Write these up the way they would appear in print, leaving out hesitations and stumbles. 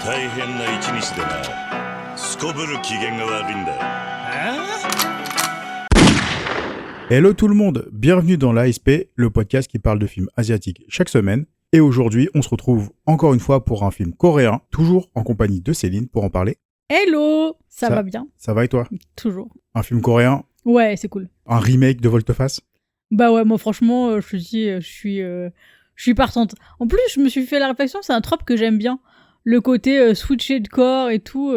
大変な一日でな。すこぶる機嫌が悪いんだよ。Hello tout le monde, bienvenue dans l'ASP, le podcast qui parle de films asiatiques chaque semaine. Et aujourd'hui, on se retrouve encore une fois pour un film coréen, toujours en compagnie de Céline pour en parler. Hello, ça va bien? Ça va et toi? Toujours. Un film coréen? Ouais, c'est cool. Un remake de Volte-Face? Bah ouais, moi franchement, je te dis, je suis partante. En plus, je me suis fait la réflexion, c'est un trope que j'aime bien. Le côté switcher de corps et tout.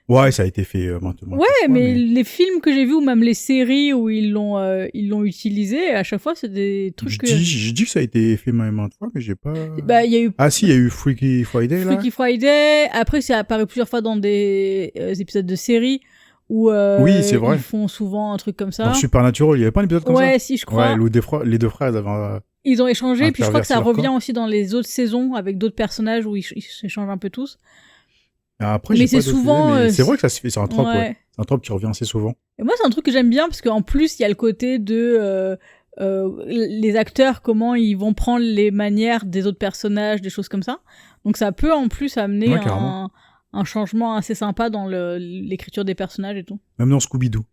Ouais, ça a été fait maintenant. Ouais, mais les films que j'ai vus ou même les séries où ils l'ont utilisé, à chaque fois, c'est des trucs que... Je dis que ça a été fait même maintes fois, mais j'ai pas... Bah, il y a eu... Ah si, il y a eu Freaky Friday, là. Freaky Friday. Après, c'est apparu plusieurs fois dans des épisodes de séries où oui, c'est vrai. Ils font souvent un truc comme ça. Dans Supernatural, il y avait pas un épisode comme ça? Ouais, si, je crois. Ouais, où les deux frères avaient... Ils ont échangé, puis je crois que ça revient corps. aussi dans les autres saisons avec d'autres personnages où ils s'échangent un peu tous. Après, mais j'ai c'est pas souvent... mais c'est vrai que ça se fait, c'est un trope, ouais. ouais. C'est un trope qui revient assez souvent. Et moi, c'est un truc que j'aime bien parce qu'en plus, il y a le côté de les acteurs, comment ils vont prendre les manières des autres personnages, des choses comme ça. Donc ça peut en plus amener un changement assez sympa dans l'écriture des personnages et tout. Même dans Scooby-Doo.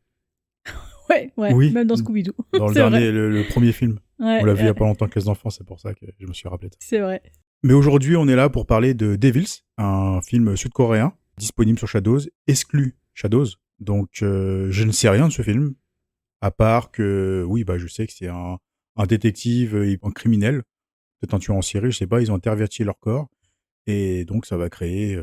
Ouais, oui, même dans Scooby-Doo. Dans le dernier, le premier film. Ouais, on l'a vu il y a pas longtemps que les enfants, c'est pour ça que je me suis rappelé de ça. C'est vrai. Mais aujourd'hui, on est là pour parler de Devils, un film sud-coréen, disponible sur Shadows, exclu Shadows. Donc, je ne sais rien de ce film, à part que, oui, bah, je sais que c'est un détective, un criminel, peut-être un tueur en série, je sais pas, ils ont interverti leur corps, et donc ça va créer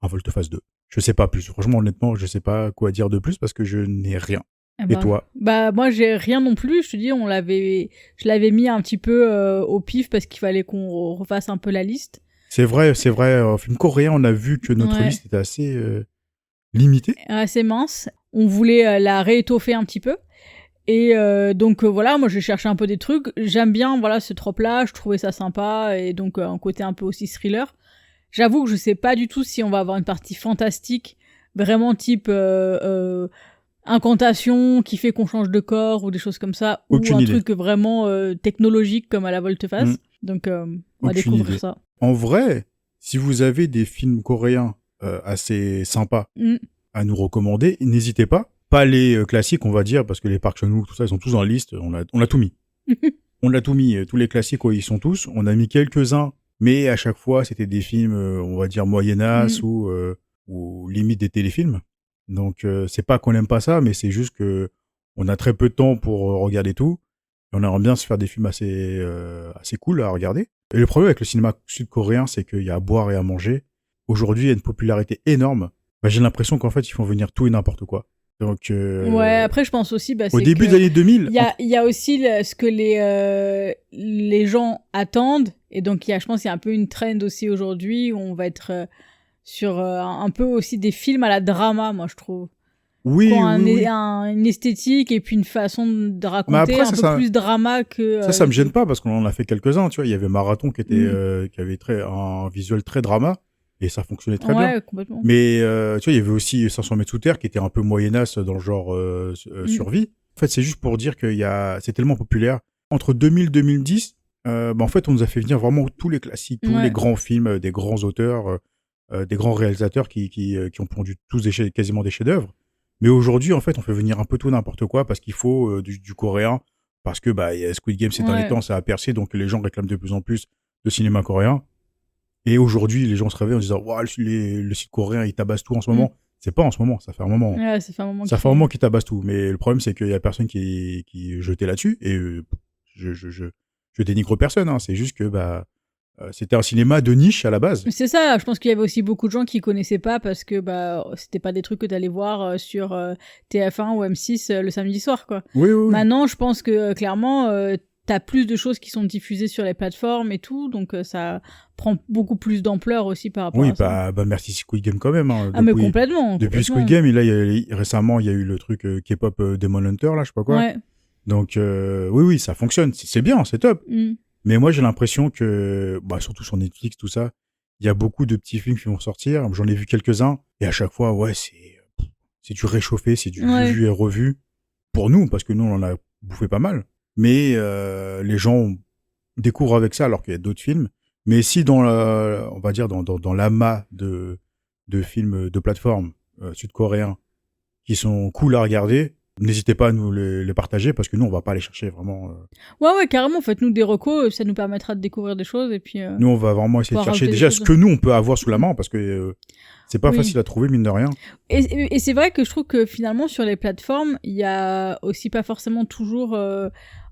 un Volte-Face 2. Je sais pas plus. Franchement, honnêtement, je sais pas quoi dire de plus parce que je n'ai rien. Et toi? Bah moi j'ai rien non plus, je te dis je l'avais mis un petit peu au pif parce qu'il fallait qu'on refasse un peu la liste. C'est vrai, film coréen, on a vu que notre liste était assez limitée. Assez mince. On voulait la réétoffer un petit peu. Et donc voilà, moi j'ai cherché un peu des trucs, j'aime bien voilà ce trope là, je trouvais ça sympa et donc un côté un peu aussi thriller. J'avoue que je sais pas du tout si on va avoir une partie fantastique, vraiment type incantation qui fait qu'on change de corps ou des choses comme ça, Aucune ou un idée. Truc vraiment technologique comme à la Volte-Face. Donc on va découvrir ça. En vrai, si vous avez des films coréens assez sympas à nous recommander, n'hésitez pas. Pas les classiques, on va dire, parce que les Park Chan-wook, tout ça, ils sont tous dans la liste. On a tout mis. On a tout mis. Tous les classiques, ils sont tous. On a mis quelques-uns, mais à chaque fois, c'était des films, on va dire, moyennas ou limite des téléfilms. Donc, c'est pas qu'on aime pas ça, mais c'est juste que on a très peu de temps pour regarder tout. Et on aimerait bien se faire des films assez cool à regarder. Et le problème avec le cinéma sud-coréen, c'est qu'il y a à boire et à manger. Aujourd'hui, il y a une popularité énorme. Bah, j'ai l'impression qu'en fait, ils font venir tout et n'importe quoi. Donc, ouais, après, je pense aussi, au début des années 2000. Il y a aussi ce que les gens attendent. Et donc, je pense qu'il y a un peu une trend aussi aujourd'hui où on va être sur un peu aussi des films à la drama, moi, je trouve. Oui, une esthétique et puis une façon de raconter après, un peu plus drama que... Ça me gêne pas parce qu'on en a fait quelques-uns, tu vois. Il y avait Marathon qui était, qui avait un visuel très drama et ça fonctionnait très bien. Complètement. Mais, tu vois, il y avait aussi 500 mètres sous terre qui était un peu moyennasse dans le genre survie. En fait, c'est juste pour dire c'est tellement populaire. Entre 2000 et 2010, en fait, on nous a fait venir vraiment tous les classiques, tous les grands films, des grands auteurs, des grands réalisateurs qui ont pondu tous quasiment des chefs-d'œuvre. Mais aujourd'hui, en fait, on fait venir un peu tout n'importe quoi parce qu'il faut du coréen, parce que Squid Game ces derniers temps, ça a percé, donc les gens réclament de plus en plus de cinéma coréen. Et aujourd'hui, les gens se réveillent en disant « le site coréen, il tabasse tout en ce moment ». C'est pas en ce moment, ça fait un moment. Ouais, ça fait un moment. Ça fait un moment qu'il tabasse tout. Mais le problème, c'est qu'il y a personne qui est jeté là-dessus. Et je dénigre personne, hein. C'est juste que c'était un cinéma de niche à la base. C'est ça, je pense qu'il y avait aussi beaucoup de gens qui connaissaient pas parce que c'était pas des trucs que t'allais voir sur TF1 ou M6 le samedi soir, quoi. Oui. Maintenant, je pense que clairement t'as plus de choses qui sont diffusées sur les plateformes et tout, donc ça prend beaucoup plus d'ampleur aussi par rapport à ça. Oui, merci Squid Game quand même. Hein. Mais complètement. Depuis Squid Game, récemment, il y a eu le truc K-pop Demon Hunter, là, je sais pas quoi. Ouais. Donc, oui, ça fonctionne. C'est bien, c'est top. Mais moi, j'ai l'impression que, surtout sur Netflix, tout ça, il y a beaucoup de petits films qui vont sortir. J'en ai vu quelques-uns. Et à chaque fois, c'est du réchauffé, c'est du vu et revu. Pour nous, parce que nous, on en a bouffé pas mal. Mais les gens découvrent avec ça, alors qu'il y a d'autres films. Mais si on va dire dans l'amas de films de plateforme sud-coréens qui sont cool à regarder, n'hésitez pas à nous les partager parce que nous, on va pas aller chercher vraiment. Ouais, carrément. Faites-nous des recos, ça nous permettra de découvrir des choses et puis. Nous, on va vraiment essayer de chercher déjà ce que nous, on peut avoir sous la main parce que c'est pas facile à trouver, mine de rien. Et c'est vrai que je trouve que finalement, sur les plateformes, il y a aussi pas forcément toujours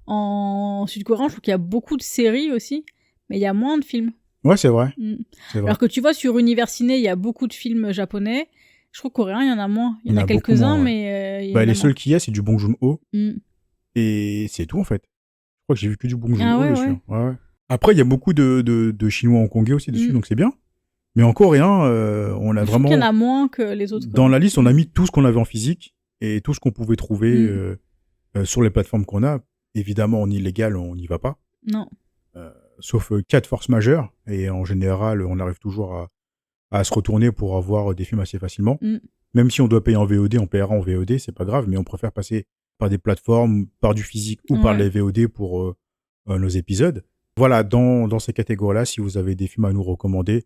en sud-coréen, je trouve qu'il y a beaucoup de séries aussi, mais il y a moins de films. Ouais, c'est vrai. C'est vrai. Alors que tu vois, sur Univers Ciné, il y a beaucoup de films japonais. Je trouve coréen, il y en a moins. Il y en a quelques-uns, mais... les seuls qu'il y a, c'est du Bong Joon-ho. Et c'est tout, en fait. Je crois que j'ai vu que du Bong Joon-ho dessus. Ouais. Après, il y a beaucoup de Chinois hongkongais aussi dessus, donc c'est bien. Mais en coréen, on a vraiment... Il y en a moins que les autres. Dans la liste, on a mis tout ce qu'on avait en physique et tout ce qu'on pouvait trouver sur les plateformes qu'on a. Évidemment, en illégal, on n'y va pas. Non. Sauf cas de force majeure. Et en général, on arrive toujours à se retourner pour avoir des films assez facilement. Même si on doit payer en VOD, on paiera en VOD, c'est pas grave, mais on préfère passer par des plateformes, par du physique ou par les VOD pour nos épisodes. Voilà, dans ces catégories-là, si vous avez des films à nous recommander,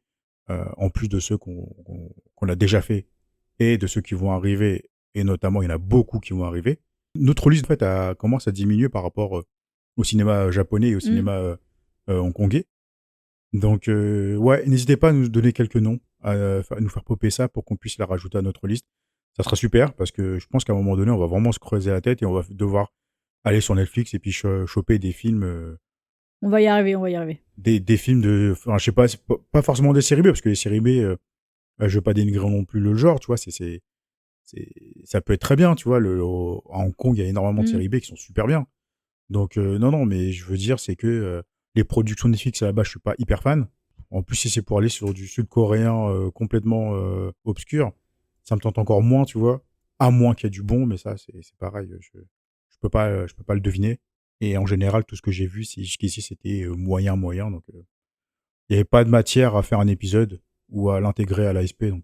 en plus de ceux qu'on a déjà fait et de ceux qui vont arriver, et notamment, il y en a beaucoup qui vont arriver, notre liste, en fait, commence à diminuer par rapport au cinéma japonais et au cinéma hongkongais. Donc, n'hésitez pas à nous donner quelques noms, à nous faire popper ça pour qu'on puisse la rajouter à notre liste. Ça sera super parce que je pense qu'à un moment donné, on va vraiment se creuser la tête et on va devoir aller sur Netflix et puis choper des films. On va y arriver. Des films enfin, je sais pas, pas forcément des séries B parce que les séries B, je veux pas dénigrer non plus le genre, tu vois, ça peut être très bien, tu vois. À Hong Kong, il y a énormément de séries B qui sont super bien. Donc, non, mais je veux dire, c'est que les productions Netflix là-bas, je suis pas hyper fan. En plus, si c'est pour aller sur du sud-coréen complètement obscur, ça me tente encore moins, tu vois. À moins qu'il y ait du bon, mais ça, c'est pareil. Je peux pas le deviner. Et en général, tout ce que j'ai vu jusqu'ici, c'était moyen. Donc, il n'y avait pas de matière à faire un épisode ou à l'intégrer à l'ASP. Donc,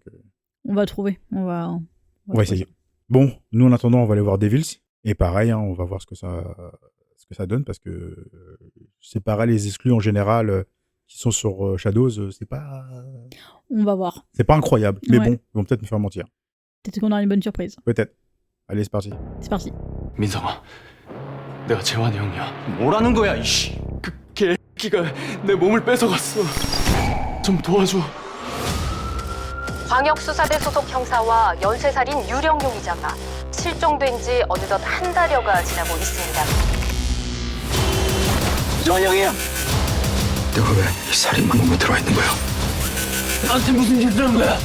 on va trouver. On va essayer. Bon, nous, en attendant, on va aller voir Devils. Et pareil, on va voir ce que ça donne parce que c'est pareil, les exclus en général qui sont sur Shadows, c'est pas... On va voir. C'est pas incroyable, mais bon, ils vont peut-être me faire mentir. Peut-être qu'on aura une bonne surprise. Peut-être. Allez, c'est parti. C'est parti. 민성아, 내가 재환이 형이야. 뭐라는 거야, 이씨. 그 개새끼가 내 몸을 뺏어갔어. 좀 도와줘. 광역수사대 소속 형사와 연쇄살인 유령 용의자가 실종된 지 어느덧 한 달여가 지나고 있습니다. 재환이 형이야. 내가 왜 이 살인마 몸에 들어와 있는 거야? 나한테 무슨 짓을 한 거야?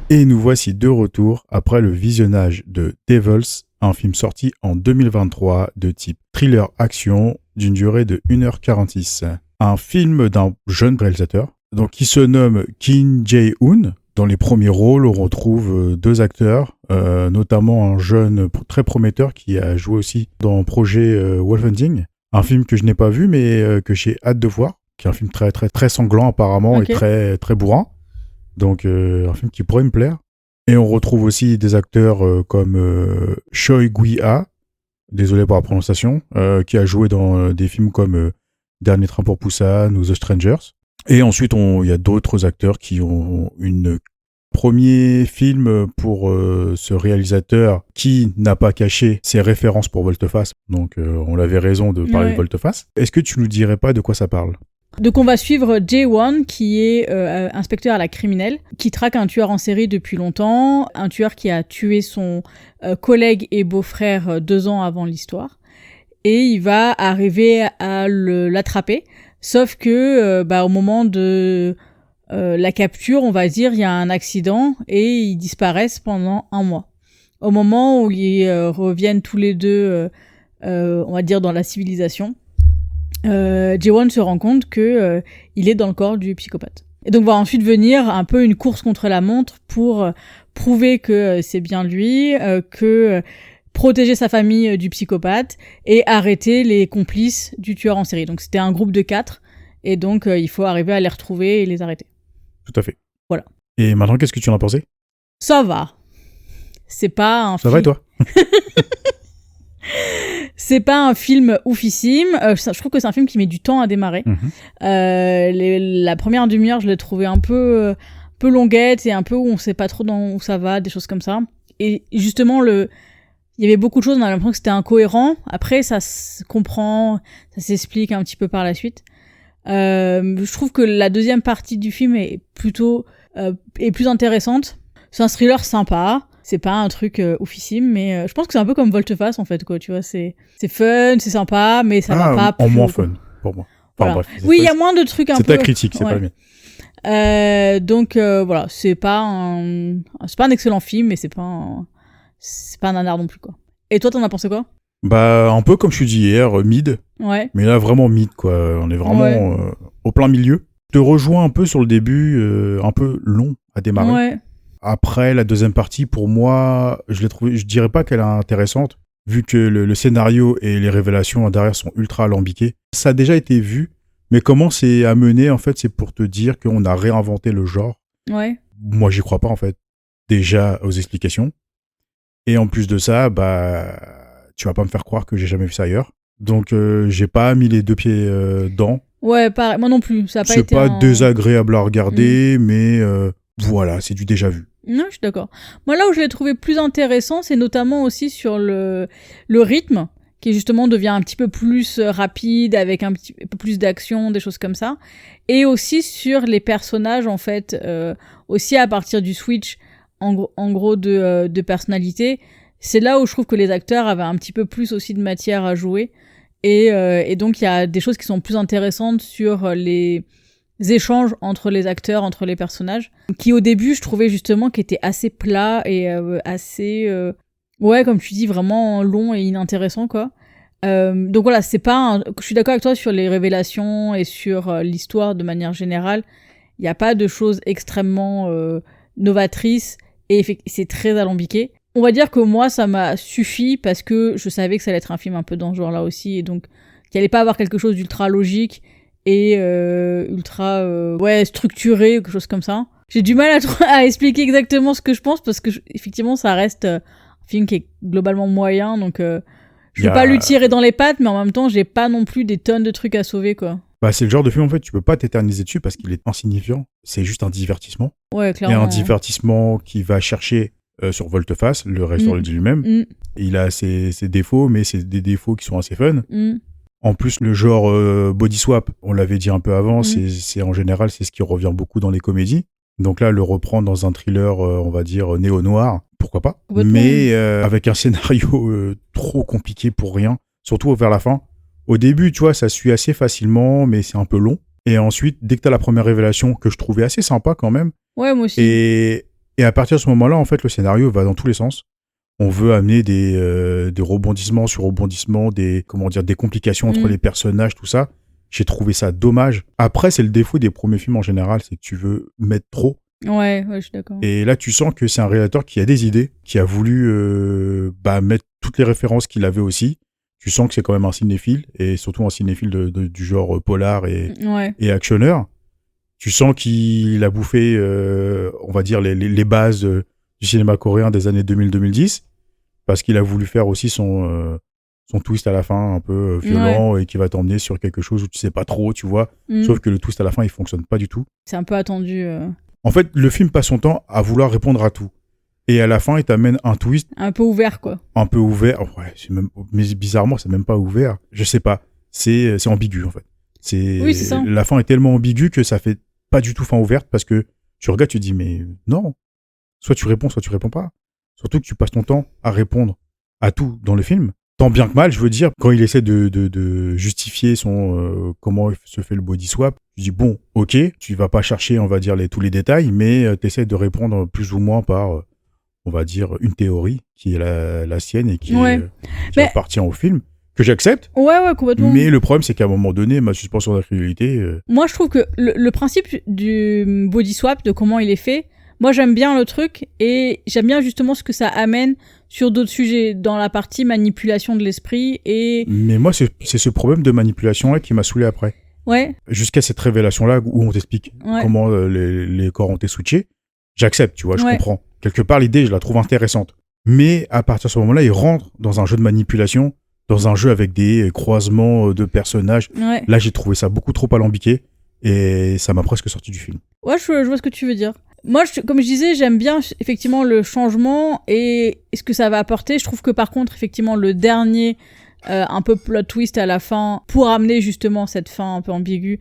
Et nous voici de retour après le visionnage de Devils, un film sorti en 2023 de type thriller-action d'une durée de 1h46. Un film d'un jeune réalisateur donc, qui se nomme Kim Jae-hoon. Dans les premiers rôles, on retrouve deux acteurs, notamment un jeune très prometteur qui a joué aussi dans le projet Wolf Hunting, un film que je n'ai pas vu mais que j'ai hâte de voir, qui est un film très, très, très sanglant apparemment et très, très bourrin. Donc, un film qui pourrait me plaire. Et on retrouve aussi des acteurs comme Choi Gui-ah, désolé pour la prononciation, qui a joué dans des films comme Dernier train pour Busan ou The Strangers. Et ensuite, il y a d'autres acteurs qui ont une premier film pour ce réalisateur qui n'a pas caché ses références pour Volte-Face. Donc, on avait raison de parler de Volte-Face. Est-ce que tu nous dirais pas de quoi ça parle ? Donc on va suivre Jae-won qui est inspecteur à la criminelle, qui traque un tueur en série depuis longtemps, un tueur qui a tué son collègue et beau-frère 2 ans avant l'histoire, et il va arriver à l'attraper, sauf que au moment de la capture, on va dire, il y a un accident et ils disparaissent pendant 1 mois. Au moment où ils reviennent tous les deux, on va dire, dans la civilisation, Jae-won se rend compte que il est dans le corps du psychopathe. Et donc va ensuite venir un peu une course contre la montre pour prouver que c'est bien lui, que protéger sa famille du psychopathe et arrêter les complices du tueur en série. Donc c'était un groupe de 4 et donc il faut arriver à les retrouver et les arrêter. Tout à fait. Voilà. Et maintenant, qu'est-ce que tu en as pensé ? Ça va. C'est pas un Ça va et toi ? C'est pas un film oufissime. Je trouve que c'est un film qui met du temps à démarrer. La première demi-heure, je l'ai trouvé un peu longuette et un peu où on sait pas trop où ça va, des choses comme ça. Et justement, il y avait beaucoup de choses, on a l'impression que c'était incohérent. Après, ça se comprend, ça s'explique un petit peu par la suite. Je trouve que la deuxième partie du film est plus intéressante. C'est un thriller sympa. C'est pas un truc oufissime, mais je pense que c'est un peu comme Volte-Face, en fait, quoi. Tu vois, c'est fun, c'est sympa, mais ça va pas en plus moins haut, quoi. fun, pour moi. Voilà. Bref, Oui, il y a moins de trucs un peu... C'est ta critique, c'est pas la mienne. Donc voilà, c'est pas un excellent film, mais c'est pas un nanar non plus, quoi. Et toi, t'en as pensé quoi? Bah, un peu comme je suis dit hier, mid. Ouais. Mais là, vraiment mid, quoi. On est vraiment au plein milieu. Je te rejoins un peu sur le début, un peu long à démarrer. Ouais. Après, la deuxième partie, pour moi, je dirais pas qu'elle est intéressante, vu que le scénario et les révélations derrière sont ultra alambiquées. Ça a déjà été vu, mais comment c'est amené, en fait, c'est pour te dire qu'on a réinventé le genre. Ouais. Moi, j'y crois pas, en fait. Déjà, aux explications. Et en plus de ça, bah, tu vas pas me faire croire que j'ai jamais vu ça ailleurs. Donc, j'ai pas mis les deux pieds dedans. Ouais, pareil. Moi non plus. Ça a pas C'est été pas désagréable à regarder, mais voilà, c'est du déjà vu. Non, je suis d'accord. Moi, là où je l'ai trouvé plus intéressant, c'est notamment aussi sur le rythme, qui justement devient un petit peu plus rapide, avec un petit peu plus d'action, des choses comme ça. Et aussi sur les personnages, en fait, aussi à partir du switch, en gros, de personnalité. C'est là où je trouve que les acteurs avaient un petit peu plus aussi de matière à jouer. Et donc, il y a des choses qui sont plus intéressantes sur les échanges entre les acteurs, entre les personnages, qui au début je trouvais justement qui étaient assez plats et assez ouais, comme tu dis, vraiment long et inintéressant, quoi. Donc voilà, c'est pas je suis d'accord avec toi sur les révélations et sur l'histoire de manière générale. Il y a pas de choses extrêmement novatrices et c'est très alambiqué. On va dire que moi ça m'a suffi parce que je savais que ça allait être un film un peu dans ce genre là aussi, et donc qu'il allait pas avoir quelque chose d'ultra logique et ultra structuré ou quelque chose comme ça. J'ai du mal à expliquer exactement ce que je pense parce que effectivement ça reste un film qui est globalement moyen, donc je peux pas lui tirer dans les pattes, mais en même temps j'ai pas non plus des tonnes de trucs à sauver, quoi. Bah, c'est le genre de film, en fait, tu peux pas t'éterniser dessus parce qu'il est insignifiant. C'est juste un divertissement. Ouais, clairement. Et un divertissement qui va chercher sur Volte-Face, le restaurant le dit lui-même. Il a ses défauts, mais c'est des défauts qui sont assez fun. En plus, le genre body swap, on l'avait dit un peu avant, c'est en général, c'est ce qui revient beaucoup dans les comédies. Donc là, le reprendre dans un thriller, on va dire, néo-noir, pourquoi pas. Mais avec un scénario trop compliqué pour rien, surtout vers la fin. Au début, tu vois, ça suit assez facilement, mais c'est un peu long. Et ensuite, dès que t'as la première révélation, que je trouvais assez sympa quand même. Ouais, moi aussi. Et à partir de ce moment-là, en fait, le scénario va dans tous les sens. On veut amener des rebondissements sur rebondissements, des complications entre les personnages, tout ça. J'ai trouvé ça dommage. Après, c'est le défaut des premiers films en général, c'est que tu veux mettre trop. Ouais, je suis d'accord. Et là, tu sens que c'est un réalisateur qui a des idées, qui a voulu mettre toutes les références qu'il avait aussi. Tu sens que c'est quand même un cinéphile, et surtout un cinéphile du genre polar et actionneur. Tu sens qu'il a bouffé, on va dire, les bases du cinéma coréen des années 2000-2010, parce qu'il a voulu faire aussi son twist à la fin un peu violent et qui va t'emmener sur quelque chose où tu sais pas trop, tu vois. Sauf que le twist à la fin, il fonctionne pas du tout. C'est un peu attendu. En fait, le film passe son temps à vouloir répondre à tout. Et à la fin, il t'amène un twist. Un peu ouvert, quoi. Un peu ouvert. Ouais, mais bizarrement, c'est même pas ouvert. Je sais pas. C'est ambigu, en fait. Oui, c'est ça. La fin est tellement ambiguë que ça fait pas du tout fin ouverte parce que tu regardes, tu te dis, mais non. Soit tu réponds pas. Surtout que tu passes ton temps à répondre à tout dans le film. Tant bien que mal, je veux dire, quand il essaie de justifier comment se fait le body swap, tu dis, bon, ok, tu vas pas chercher, on va dire, tous les détails, mais tu essaies de répondre plus ou moins par, on va dire, une théorie qui est la sienne et qui appartient au film, que j'accepte. Ouais, complètement. Mais le problème, c'est qu'à un moment donné, ma suspension d'incrédulité... Moi, je trouve que le principe du body swap, de comment il est fait, moi, j'aime bien le truc et j'aime bien justement ce que ça amène sur d'autres sujets, dans la partie manipulation de l'esprit et... Mais moi, c'est ce problème de manipulation-là qui m'a saoulé après. Ouais. Jusqu'à cette révélation-là où on t'explique comment les corps ont été switchés, j'accepte, tu vois, je comprends. Quelque part, l'idée, je la trouve intéressante. Mais à partir de ce moment-là, il rentre dans un jeu de manipulation, dans un jeu avec des croisements de personnages. Ouais. Là, j'ai trouvé ça beaucoup trop alambiqué et ça m'a presque sorti du film. Ouais, je vois ce que tu veux dire. Moi, comme je disais, j'aime bien effectivement le changement et ce que ça va apporter. Je trouve que par contre, effectivement, le dernier, un peu plot twist à la fin, pour amener justement cette fin un peu ambiguë,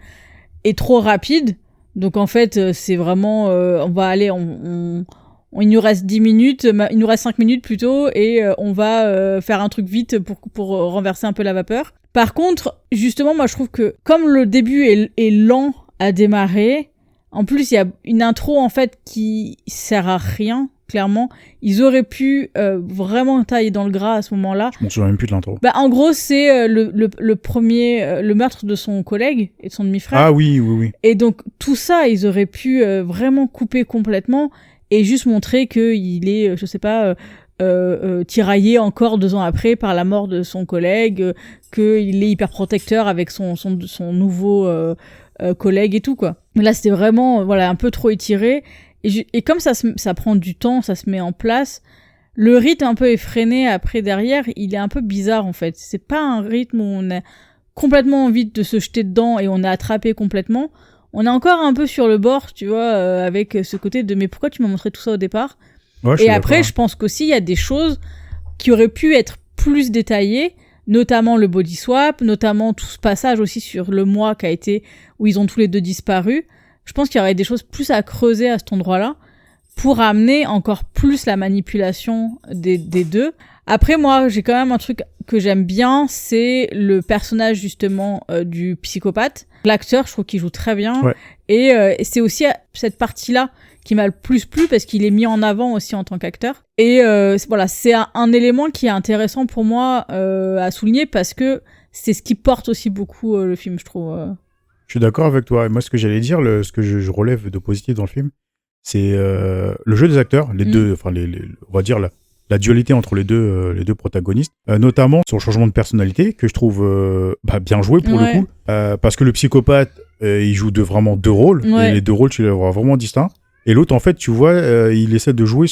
est trop rapide. Donc en fait, c'est vraiment, on va aller, il nous reste 10 minutes, il nous reste 5 minutes plutôt, et on va faire un truc vite pour renverser un peu la vapeur. Par contre, justement, moi je trouve que comme le début est lent à démarrer, en plus il y a une intro en fait qui sert à rien, clairement. Ils auraient pu vraiment tailler dans le gras à ce moment-là. Je m'en souviens même plus de l'intro. Bah en gros c'est le premier, le meurtre de son collègue et de son demi-frère. Ah oui. Et donc tout ça, ils auraient pu vraiment couper complètement et juste montrer qu'il est, je sais pas, tiraillé encore 2 ans après par la mort de son collègue, qu'il est hyper protecteur avec son nouveau collègue et tout, quoi. Mais là, c'était vraiment voilà, un peu trop étiré. Et comme ça prend du temps, ça se met en place, le rythme un peu effréné après derrière, il est un peu bizarre en fait. C'est pas un rythme où on a complètement envie de se jeter dedans et on est attrapé complètement. On est encore un peu sur le bord, tu vois, avec ce côté de mais pourquoi tu m'as montré tout ça au départ ? Ouais, Et après, je pense qu'aussi, il y a des choses qui auraient pu être plus détaillées, notamment le body swap, notamment tout ce passage aussi sur le mois qui a été, où ils ont tous les deux disparu. Je pense qu'il y aurait des choses plus à creuser à cet endroit-là pour amener encore plus la manipulation des deux. Après, moi, j'ai quand même un truc que j'aime bien, c'est le personnage justement du psychopathe. L'acteur, je trouve qu'il joue très bien. Ouais. Et c'est aussi cette partie-là qui m'a le plus plu parce qu'il est mis en avant aussi en tant qu'acteur. Et voilà, c'est un élément qui est intéressant pour moi à souligner parce que c'est ce qui porte aussi beaucoup le film, je trouve. Je suis d'accord avec toi. Et moi, ce que j'allais dire, ce que je relève de positif dans le film, c'est le jeu des acteurs, les deux, enfin, on va dire la dualité entre les deux protagonistes, notamment sur le changement de personnalité, que je trouve bien joué pour le coup, parce que le psychopathe, il joue vraiment 2 rôles, et les 2 rôles, tu les vois vraiment distincts. Et l'autre, en fait, tu vois, il essaie de jouer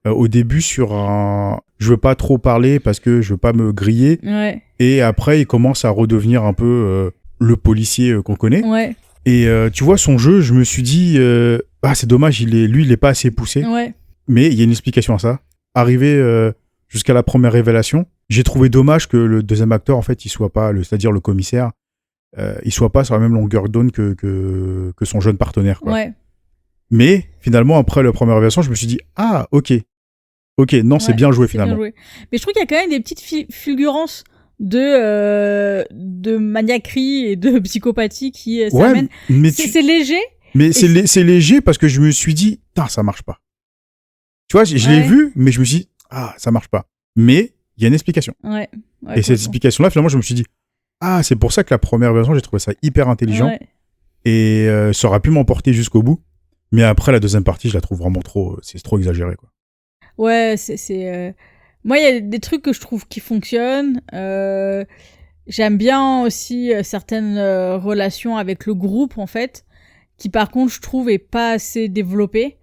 au début sur un... Je veux pas trop parler parce que je veux pas me griller. Ouais. Et après, il commence à redevenir un peu le policier qu'on connaît. Ouais. Et tu vois, son jeu, je me suis dit, c'est dommage, lui, il est pas assez poussé. Ouais. Mais il y a une explication à ça. Arrivé jusqu'à la première révélation, j'ai trouvé dommage que le deuxième acteur, en fait, il soit pas, c'est-à-dire le commissaire, il soit pas sur la même longueur d'onde que son jeune partenaire, quoi. Ouais. Mais finalement, après la première révélation, je me suis dit, ok, non, c'est bien joué finalement. Bien joué. Mais je trouve qu'il y a quand même des petites fulgurances de maniaquerie et de psychopathie qui s'amènent. Mais c'est léger. Mais c'est léger parce que je me suis dit, ça marche pas. Tu vois, je l'ai vu, mais je me suis dit, ça marche pas. Mais il y a une explication. Ouais, et cette explication-là, finalement, je me suis dit, c'est pour ça que la première version, j'ai trouvé ça hyper intelligent. Ouais. Et ça aurait pu m'emporter jusqu'au bout. Mais après, la deuxième partie, je la trouve vraiment c'est trop exagéré, quoi. Ouais, moi, il y a des trucs que je trouve qui fonctionnent. J'aime bien aussi certaines relations avec le groupe, en fait, qui, par contre, je trouve, est pas assez développé.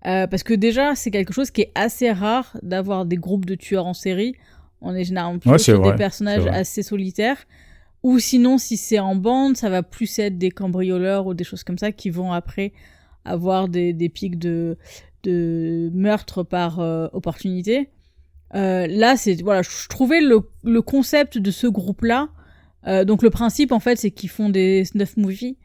Parce que déjà, c'est quelque chose qui est assez rare d'avoir des groupes de tueurs en série. On est généralement plus sur des personnages assez solitaires. Ou sinon, si c'est en bande, ça va plus être des cambrioleurs ou des choses comme ça qui vont après avoir des pics de meurtre par opportunité. Là, je trouvais le concept de ce groupe-là. Donc le principe, en fait, c'est qu'ils font des snuff movies.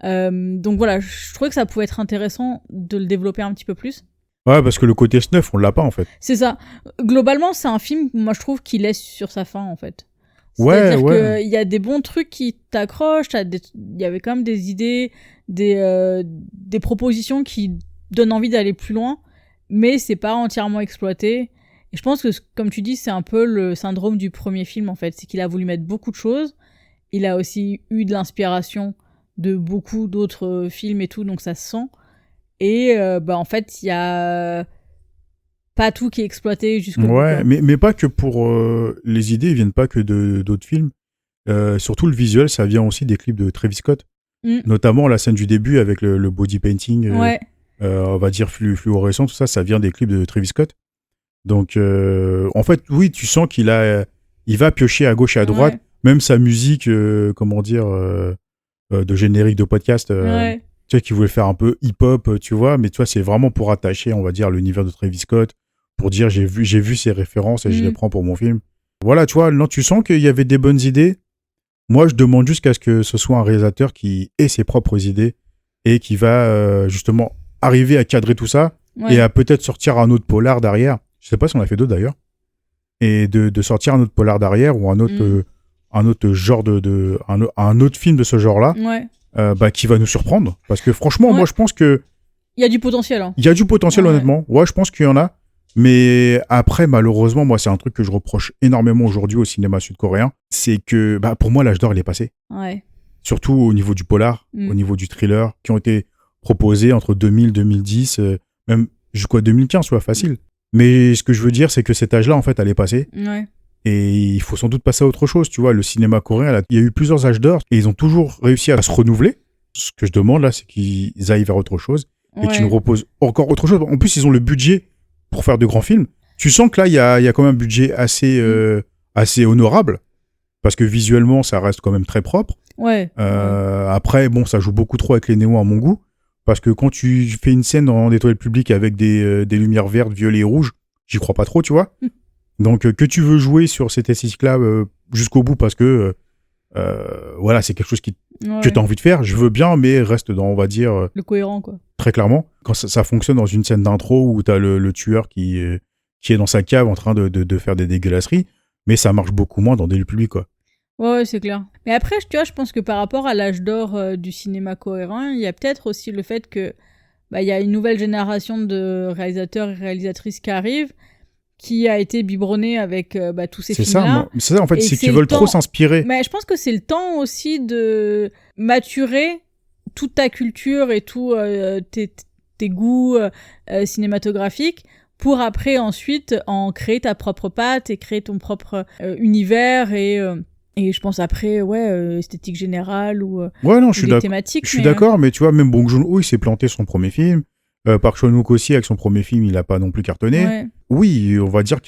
Donc voilà, je trouvais que ça pouvait être intéressant de le développer un petit peu plus. Ouais, parce que le côté snuff, on l'a pas, en fait. C'est ça. Globalement, c'est un film, moi, je trouve, qui laisse sur sa fin, en fait. C'est-à-dire qu'il y a des bons trucs qui t'accrochent, il y avait quand même des idées, des propositions qui donnent envie d'aller plus loin, mais c'est pas entièrement exploité. Et je pense que, comme tu dis, c'est un peu le syndrome du premier film, en fait. C'est qu'il a voulu mettre beaucoup de choses. Il a aussi eu de l'inspiration de beaucoup d'autres films et tout, donc ça se sent. Et en fait, il y a pas tout qui est exploité jusqu'au bout. Ouais, mais pas que pour... les idées, ils viennent pas que d'autres films. Surtout le visuel, ça vient aussi des clips de Travis Scott. Notamment la scène du début avec le body painting, on va dire fluorescent, tout ça, ça vient des clips de Travis Scott. Donc, en fait, oui, tu sens il va piocher à gauche et à droite. Ouais. Même sa musique, de générique de podcast, Ouais. tu sais, qui voulait faire un peu hip-hop, tu vois. Mais tu vois, c'est vraiment pour attacher, on va dire, l'univers de Travis Scott, pour dire j'ai vu ces références et je les prends pour mon film. Voilà, tu vois, non, tu sens qu'il y avait des bonnes idées. Moi, je demande juste qu'à ce que ce soit un réalisateur qui ait ses propres idées et qui va justement arriver à cadrer tout ça Ouais. et à peut-être sortir un autre polar derrière. Je sais pas si on a fait d'autres d'ailleurs. Et de sortir un autre polar derrière ou un autre genre un autre film de ce genre-là, Ouais. qui va nous surprendre. Parce que franchement, Ouais. moi, je pense que Il y a du potentiel. Hein. il y a du potentiel, Ouais. honnêtement. Ouais, je pense qu'il y en a. Mais après, malheureusement, moi, c'est un truc que je reproche énormément aujourd'hui au cinéma sud-coréen. C'est que, pour moi, l'âge d'or, il est passé. Ouais. Surtout au niveau du polar, au niveau du thriller, qui ont été proposés entre 2000, 2010, même jusqu'à 2015, soit facile. Mais ce que je veux dire, c'est que cet âge-là, en fait, elle est passée. Ouais. Et il faut sans doute passer à autre chose, tu vois. Le cinéma coréen, il y a eu plusieurs âges d'or et ils ont toujours réussi à se renouveler. Ce que je demande, là, c'est qu'ils aillent vers autre chose et qu'ils nous reposent encore autre chose. En plus, ils ont le budget pour faire de grands films. Tu sens que là, il y a quand même un budget assez honorable parce que visuellement, ça reste quand même très propre. Ouais. Après, bon, ça joue beaucoup trop avec les néons à mon goût parce que quand tu fais une scène dans des toilettes publiques avec des lumières vertes, violets et rouges, j'y crois pas trop, tu vois. Donc, que tu veux jouer sur cette esthétique-là jusqu'au bout parce que voilà, c'est quelque chose que tu as envie de faire, je veux bien, mais reste dans, on va dire... le cohérent, quoi. Très clairement. Quand ça fonctionne dans une scène d'intro où tu as le tueur qui est dans sa cave en train de faire des dégueulasseries, mais ça marche beaucoup moins dans des lieux publics, quoi. Ouais, c'est clair. Mais après, tu vois, je pense que par rapport à l'âge d'or du cinéma coréen, il y a peut-être aussi le fait que il y a une nouvelle génération de réalisateurs et réalisatrices qui arrivent, qui a été biberonnée avec tous ces films-là. C'est ça, en fait, Et c'est c'est qu'ils le veulent trop temps- s'inspirer. Mais je pense que c'est le temps aussi de maturer toute ta culture et tous tes goûts cinématographiques pour après ensuite en créer ta propre patte et créer ton propre univers et je pense après esthétique générale ou Ouais, non, je ou suis des d'accord. thématiques. Je suis d'accord, mais tu vois, même Bong Joon-ho, il s'est planté son premier film. Park Chan-wook aussi, avec son premier film, il a pas non plus cartonné. Ouais. Oui, on va dire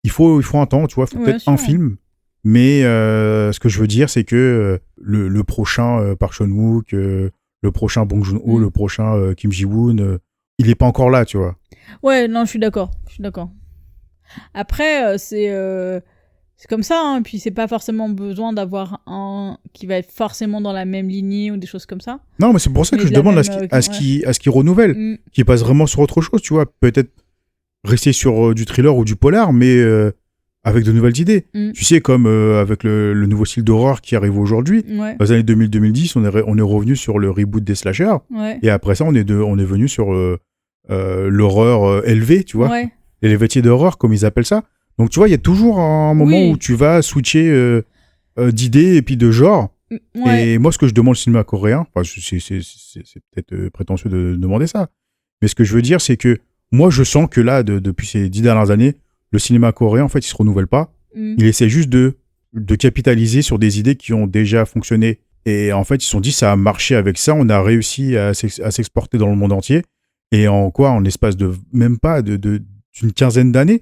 il faut un temps, tu vois, il faut Ouais, peut-être sûr, un ouais. film. Mais ce que je veux dire, c'est que le prochain Park Chan-wook, le prochain Bong Joon-ho, le prochain Kim Ji-woon, il est pas encore là, tu vois. Ouais, non, je suis d'accord. Après, c'est comme ça, hein, puis c'est pas forcément besoin d'avoir un qui va être forcément dans la même lignée ou des choses comme ça. Non, mais c'est pour ça que Mais je de la demande même, à ce qu'il renouvelle, qu'il passe vraiment sur autre chose, tu vois. Peut-être rester sur du thriller ou du polar, mais avec de nouvelles idées. Tu sais, comme avec le nouveau style d'horreur qui arrive aujourd'hui, Ouais. dans les années 2000-2010, on est revenu sur le reboot des slashers, Ouais. et après ça, on est venu sur l'horreur élevée, tu vois. Ouais. L'élévatier d'horreur, comme ils appellent ça. Donc, tu vois, il y a toujours un moment Oui. où tu vas switcher d'idées et puis de genre. Ouais. Et moi, ce que je demande au cinéma coréen, enfin, c'est peut-être prétentieux de demander ça, mais ce que je veux dire, c'est que moi, je sens que là, depuis ces 10 dernières années, le cinéma coréen, en fait, il se renouvelle pas. Il essaie juste de capitaliser sur des idées qui ont déjà fonctionné. Et en fait, ils se sont dit, ça a marché avec ça, on a réussi à s'exporter dans le monde entier. Et en l'espace de même pas d'une quinzaine d'années,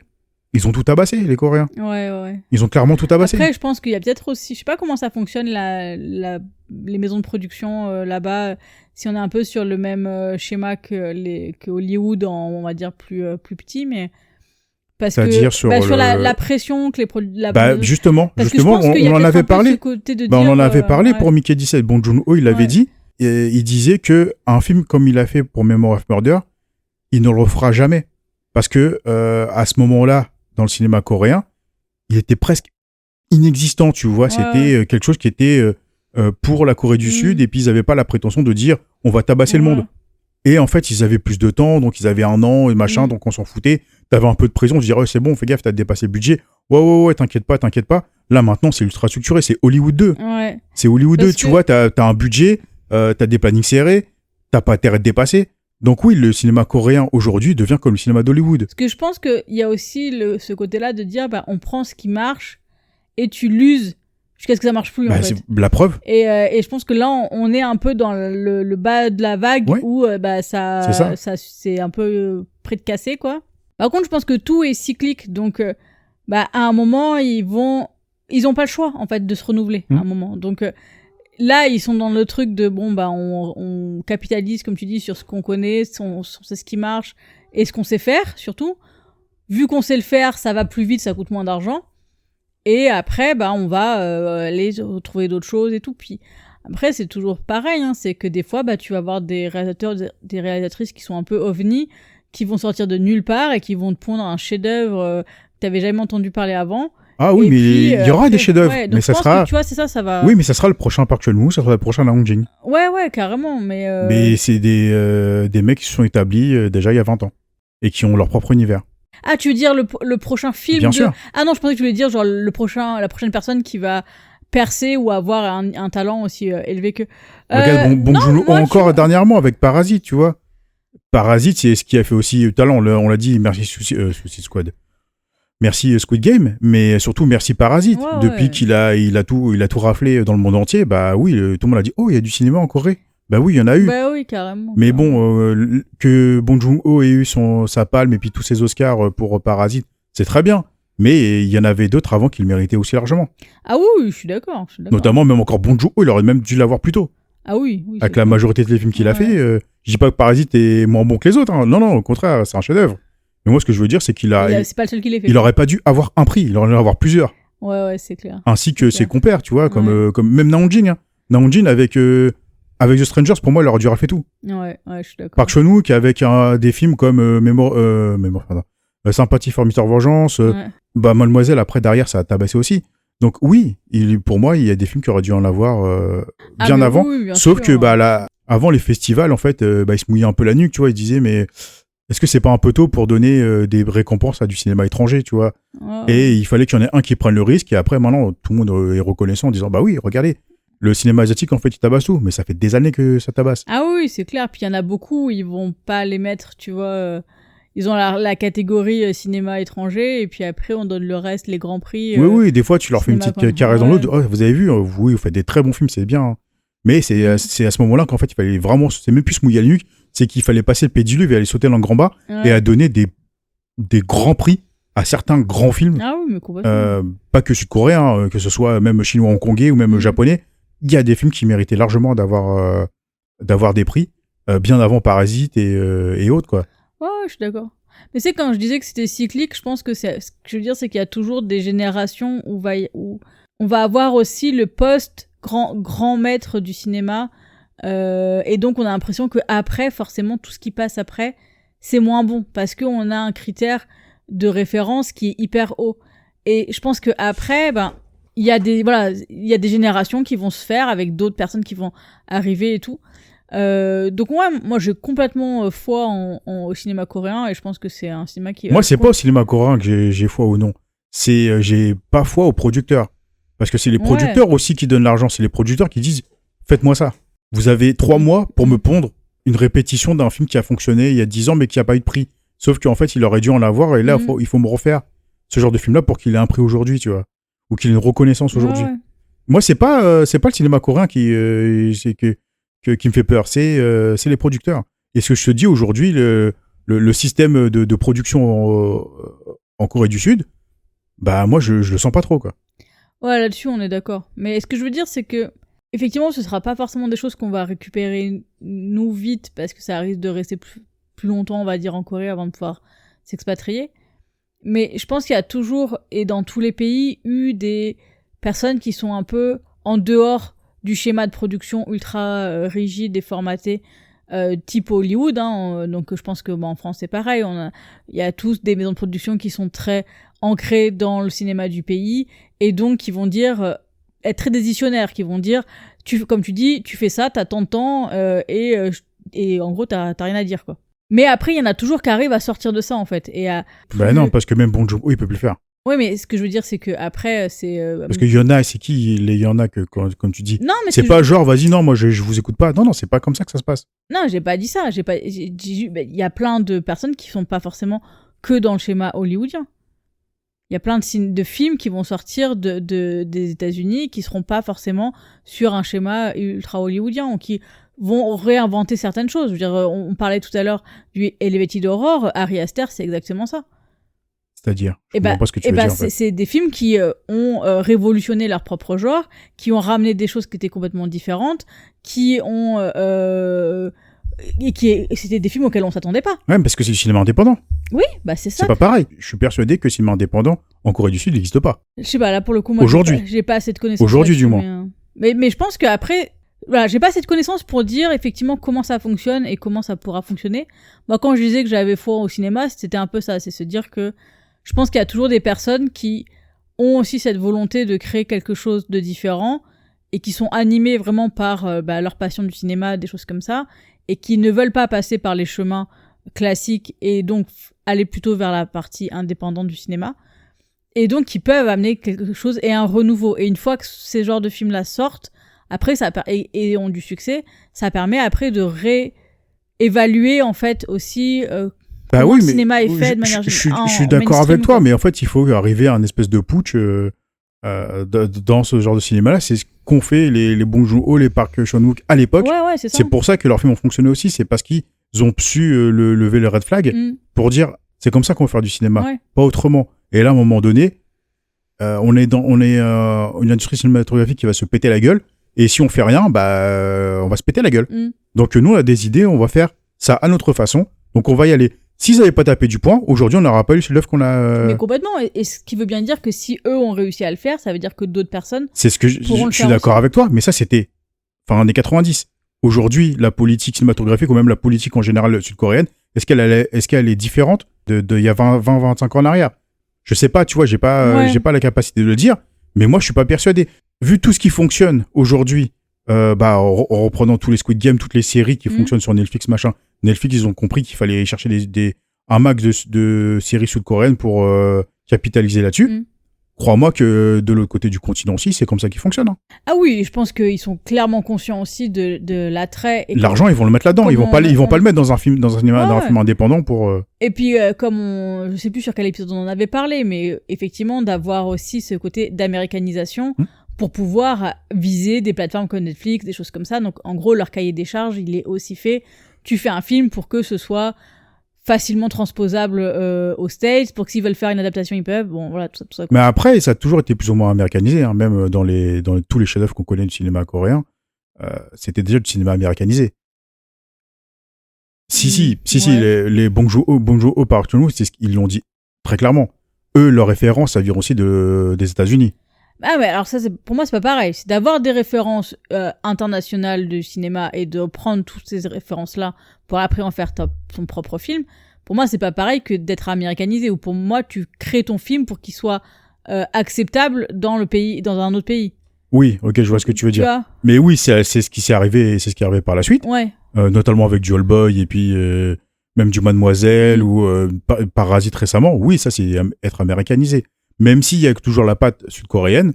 ils ont tout tabassé, les Coréens. Ouais. Ils ont clairement tout tabassé. Après, je pense qu'il y a peut-être aussi, je sais pas comment ça fonctionne les maisons de production là-bas, si on est un peu sur le même schéma que Hollywood, on va dire plus petit, mais parce C'est-à-dire que sur la pression que les produits. Justement, parce que je pense qu'il y a on en peut-être avait un peu parlé. ce côté de on en dire, avait parlé ouais. pour Mickey 17. Bong Joon-ho, il l'avait dit. Et il disait que un film comme il a fait pour Memory of Murder, il ne le refera jamais. Parce que à ce moment-là, dans le cinéma coréen, il était presque inexistant, tu vois. C'était quelque chose qui était pour la Corée du Sud, et puis ils n'avaient pas la prétention de dire on va tabasser le monde. Et en fait, ils avaient plus de temps, donc ils avaient un an et machin, donc on s'en foutait. T'avais un peu de pression, je dirais c'est bon, fais gaffe, t'as dépassé le budget. Ouais, t'inquiète pas. Là maintenant, c'est ultra structuré, c'est Hollywood 2. Ouais. C'est Hollywood 2, Parce tu que- vois, t'as un budget, t'as des plannings serrés, t'as pas intérêt de dépasser. Donc oui, le cinéma coréen aujourd'hui devient comme le cinéma d'Hollywood. Parce que je pense qu'il y a aussi ce côté-là de dire on prend ce qui marche et tu l'uses jusqu'à ce que ça marche plus, en fait. C'est la preuve. Et je pense que là, on est un peu dans le bas de la vague où C'est ça. ça c'est un peu près de casser, quoi. Par contre, je pense que tout est cyclique, donc à un moment, ils ont pas le choix en fait de se renouveler à un moment. Donc là, ils sont dans le truc de on capitalise, comme tu dis, sur ce qu'on connaît, on sait ce qui marche et ce qu'on sait faire surtout. Vu qu'on sait le faire, ça va plus vite, ça coûte moins d'argent. Et après, on va aller trouver d'autres choses et tout. Puis après, c'est toujours pareil, hein, c'est que des fois, tu vas avoir des réalisateurs, des réalisatrices qui sont un peu ovnis, qui vont sortir de nulle part et qui vont te pondre un chef-d'œuvre que t'avais jamais entendu parler avant. Ah oui, et mais puis, il y aura après, des chefs-d'œuvre. ouais, donc mais je ça pense sera. que, tu vois, c'est ça va. Oui, mais ça sera le prochain Park Chan-wook, ça sera le prochain Hong Jin. Ouais, carrément. Mais c'est des mecs qui se sont établis déjà il y a 20 ans et qui ont leur propre univers. Ah, tu veux dire le prochain film Bien sûr. Ah non, je pensais que tu voulais dire genre la prochaine personne qui va percer ou avoir un talent aussi élevé que. Regarde, Bong non, Joon-ho moi, encore dernièrement avec Parasite, tu vois. Parasite, c'est ce qui a fait aussi talent. On l'a dit, merci Suicide Squad. Merci Squid Game, mais surtout merci Parasite. Ouais, Depuis qu'il a tout raflé dans le monde entier, oui, tout le monde a dit, oh, il y a du cinéma en Corée. Oui, il y en a eu. Oui, carrément. Mais bon, que Bong Joon-ho ait eu sa palme et puis tous ses Oscars pour Parasite, c'est très bien. Mais il y en avait d'autres avant qui le méritaient aussi largement. Ah oui, je suis d'accord. Notamment, même encore Bong Joon-ho, il aurait même dû l'avoir plus tôt. Ah oui. Avec la majorité des films qu'il a fait. Je dis pas que Parasite est moins bon que les autres. Hein. Non, au contraire, c'est un chef-d'œuvre. Mais moi, ce que je veux dire, c'est c'est pas le seul qui l'ait fait. Il aurait pas dû avoir un prix, il aurait dû en avoir plusieurs. Ouais, c'est clair. Ainsi que ses compères, tu vois, comme même Naong-jin. Hein. Naong-jin avec The Strangers, pour moi, il aurait dû rafler tout. Ouais, je suis d'accord. Park Chan-wook avec des films comme Sympathy for Mr. Vengeance, Mademoiselle, après, derrière, ça a tabassé aussi. Donc oui, pour moi, il y a des films qui auraient dû en avoir bien avant. Oui, bien sauf sûr, que avant les festivals, en fait, ils se mouillaient un peu la nuque, tu vois, ils disaient, mais est-ce que c'est pas un peu tôt pour donner des récompenses à du cinéma étranger, tu vois? Et il fallait qu'il y en ait un qui prenne le risque, et après, maintenant, tout le monde est reconnaissant en disant, oui, regardez, le cinéma asiatique, en fait, il tabasse tout, mais ça fait des années que ça tabasse. Ah oui, c'est clair. Puis il y en a beaucoup, ils vont pas les mettre, tu vois. Ils ont la catégorie cinéma étranger, et puis après, on donne le reste, les grands prix. Oui, des fois, tu leur fais une petite caresse dans l'autre. Oh, vous avez vu, vous faites des très bons films, c'est bien. Hein. Mais c'est à ce moment-là qu'en fait, il fallait vraiment, c'est même plus se mouiller la nuque, c'est qu'il fallait passer le pédiluve et aller sauter dans le grand bas et à donner des grands prix à certains grands films. Ah oui, mais complètement. Pas que sud-coréens, que ce soit même chinois, hongkongais ou même japonais. Il y a des films qui méritaient largement d'avoir des prix bien avant Parasite et autres, quoi. Ouais, je suis d'accord. Mais c'est quand je disais que c'était cyclique, je pense que ce que je veux dire, c'est qu'il y a toujours des générations où on va avoir aussi le grand maître du cinéma. Et donc, on a l'impression qu'après, forcément, tout ce qui passe après, c'est moins bon. Parce qu'on a un critère de référence qui est hyper haut. Et je pense qu'après, il y a des générations qui vont se faire avec d'autres personnes qui vont arriver et tout. Donc moi j'ai complètement foi au cinéma coréen et je pense que c'est un cinéma qui... Moi c'est pas au cinéma coréen que j'ai foi ou non. C'est j'ai pas foi aux producteurs. Parce que c'est les producteurs aussi qui donnent l'argent. C'est les producteurs qui disent faites-moi ça. Vous avez 3 mois pour me pondre une répétition d'un film qui a fonctionné il y a 10 ans mais qui a pas eu de prix. Sauf qu'en fait il aurait dû en avoir et là il faut me refaire ce genre de film là pour qu'il ait un prix aujourd'hui, tu vois. Ou qu'il ait une reconnaissance aujourd'hui. Moi c'est pas le cinéma coréen qui me fait peur, c'est les producteurs. Et ce que je te dis aujourd'hui, le système de production en Corée du Sud, moi je le sens pas trop, quoi. Ouais, là-dessus on est d'accord. Mais ce que je veux dire, c'est que effectivement, ce sera pas forcément des choses qu'on va récupérer nous vite parce que ça risque de rester plus longtemps, on va dire, en Corée avant de pouvoir s'expatrier. Mais je pense qu'il y a toujours, et dans tous les pays, eu des personnes qui sont un peu en dehors du schéma de production ultra rigide et formaté type Hollywood. Donc je pense que en France c'est pareil. Il y a tous des maisons de production qui sont très ancrées dans le cinéma du pays et donc qui vont dire être très décisionnaires, qui vont dire comme tu dis, tu fais ça, t'as tant de temps et en gros t'as rien à dire, quoi. Mais après il y en a toujours qui arrivent à sortir de ça en fait et à... non, parce que même Bong Joon-ho il peut plus le faire. Oui, mais ce que je veux dire, c'est que après, c'est... Parce qu'il y en a, c'est qui il y en a que, comme tu dis, non, mais c'est pas genre, vas-y, non, moi, je vous écoute pas. Non, c'est pas comme ça que ça se passe. Non, j'ai pas dit ça. Il y a plein de personnes qui sont pas forcément que dans le schéma hollywoodien. Il y a plein de films qui vont sortir des États-Unis qui seront pas forcément sur un schéma ultra hollywoodien ou qui vont réinventer certaines choses. Je veux dire, on parlait tout à l'heure du Elevated Horror, Ari Aster, c'est exactement ça. C'est-à-dire, je Et comprends pas ce que tu veux dire. En fait. c'est des films qui ont révolutionné leur propre genre, qui ont ramené des choses qui étaient complètement différentes, qui ont c'était des films auxquels on s'attendait pas. Ouais, parce que c'est du cinéma indépendant. Oui, bah c'est ça. C'est pas pareil. Je suis persuadé que le cinéma indépendant en Corée du Sud n'existe pas. Je sais pas, là pour le coup, moi Aujourd'hui. j'ai pas assez de connaissances. Aujourd'hui, du là-dessus, moins. Mais je pense qu'après, voilà, j'ai pas assez de connaissances pour dire effectivement comment ça fonctionne et comment ça pourra fonctionner. Moi, quand je disais que j'avais foi au cinéma, c'était un peu ça, c'est se dire que je pense qu'il y a toujours des personnes qui ont aussi cette volonté de créer quelque chose de différent et qui sont animées vraiment par leur passion du cinéma, des choses comme ça, et qui ne veulent pas passer par les chemins classiques et donc aller plutôt vers la partie indépendante du cinéma. Et donc, qui peuvent amener quelque chose et un renouveau. Et une fois que ces genres de films-là sortent, après, et ont du succès, ça permet après de réévaluer, en fait, aussi comment le cinéma est fait de manière générale. Je suis d'accord avec toi, mais en fait, il faut arriver à un espèce de putsch dans ce genre de cinéma-là. C'est ce qu'ont fait les Bong Joon-ho, les Park Chan-wook à l'époque. Ouais, c'est ça. C'est pour ça que leurs films ont fonctionné aussi. C'est parce qu'ils ont su lever le red flag pour dire c'est comme ça qu'on va faire du cinéma, pas autrement. Et là, à un moment donné, on est une industrie cinématographique qui va se péter la gueule. Et si on fait rien, on va se péter la gueule. Donc nous, on a des idées, on va faire ça à notre façon. Donc on va y aller. S'ils n'avaient pas tapé du poing, aujourd'hui, on n'aura pas eu l'œuvre qu'on a... Mais complètement. Et ce qui veut bien dire que si eux ont réussi à le faire, ça veut dire que d'autres personnes C'est ce que je suis d'accord avec toi, mais ça, c'était fin des 90. Aujourd'hui, la politique cinématographique, ou même la politique en général sud-coréenne, est-ce qu'elle est différente de il y a 20-25 ans en arrière? Je sais pas, tu vois, j'ai pas la capacité de le dire, mais moi, je suis pas persuadé. Vu tout ce qui fonctionne aujourd'hui, en reprenant tous les Squid Game, toutes les séries qui fonctionnent sur Netflix, machin, Netflix, ils ont compris qu'il fallait chercher un max de séries sud-coréennes pour capitaliser là-dessus. Crois-moi que de l'autre côté du continent aussi, c'est comme ça qu'ils fonctionnent. Hein. Ah oui, je pense qu'ils sont clairement conscients aussi de l'attrait. Et l'argent, ils vont le mettre là-dedans. Ils vont pas le mettre dans un film, dans un film indépendant pour. Et puis, je sais plus sur quel épisode on en avait parlé, mais effectivement, d'avoir aussi ce côté d'américanisation pour pouvoir viser des plateformes comme Netflix, des choses comme ça. Donc, en gros, leur cahier des charges, il est aussi fait. Tu fais un film pour que ce soit facilement transposable aux States, pour que s'ils veulent faire une adaptation, ils peuvent. Bon, voilà, tout ça. Mais après, ça a toujours été plus ou moins américanisé, hein, même dans tous les chefs-d'œuvre qu'on connaît du cinéma coréen, c'était déjà du cinéma américanisé. Si, les Bong Joon-ho, Park Chan-wook, ils l'ont dit très clairement. Eux, leur référence, ça vient aussi des États-Unis. Ah ouais, alors ça, pour moi, c'est pas pareil. C'est d'avoir des références internationales du cinéma et de prendre toutes ces références-là pour après en faire ton propre film. Pour moi, c'est pas pareil que d'être américanisé. Ou pour moi, tu crées ton film pour qu'il soit acceptable dans un autre pays. Oui, ok, je vois ce que tu veux dire. Mais oui, c'est ce qui s'est arrivé, c'est ce qui est arrivé par la suite. Ouais. Notamment avec du All Boy et puis même du Mademoiselle ou Parasite récemment. Oui, ça, c'est être américanisé. Même s'il y a toujours la patte sud-coréenne,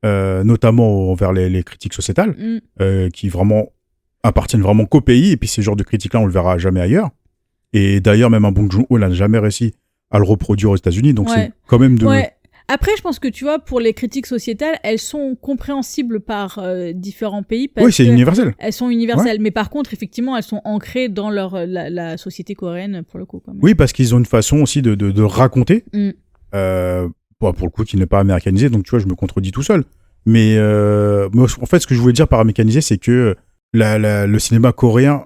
notamment envers les critiques sociétales, qui vraiment appartiennent vraiment qu'au pays, et puis ce genre de critiques-là, on le verra jamais ailleurs. Et d'ailleurs, même un Bong Joon-ho n'a jamais réussi à le reproduire aux États-Unis, donc c'est quand même de... Ouais. Après, je pense que, tu vois, pour les critiques sociétales, elles sont compréhensibles par différents pays. Oui, c'est universel. Elles sont universelles, mais par contre, effectivement, elles sont ancrées dans la société coréenne, pour le coup. Quand même. Oui, parce qu'ils ont une façon aussi de raconter, pour le coup, qui n'est pas américanisé, donc tu vois, je me contredis tout seul. Mais en fait, ce que je voulais dire par américanisé, c'est que le cinéma coréen,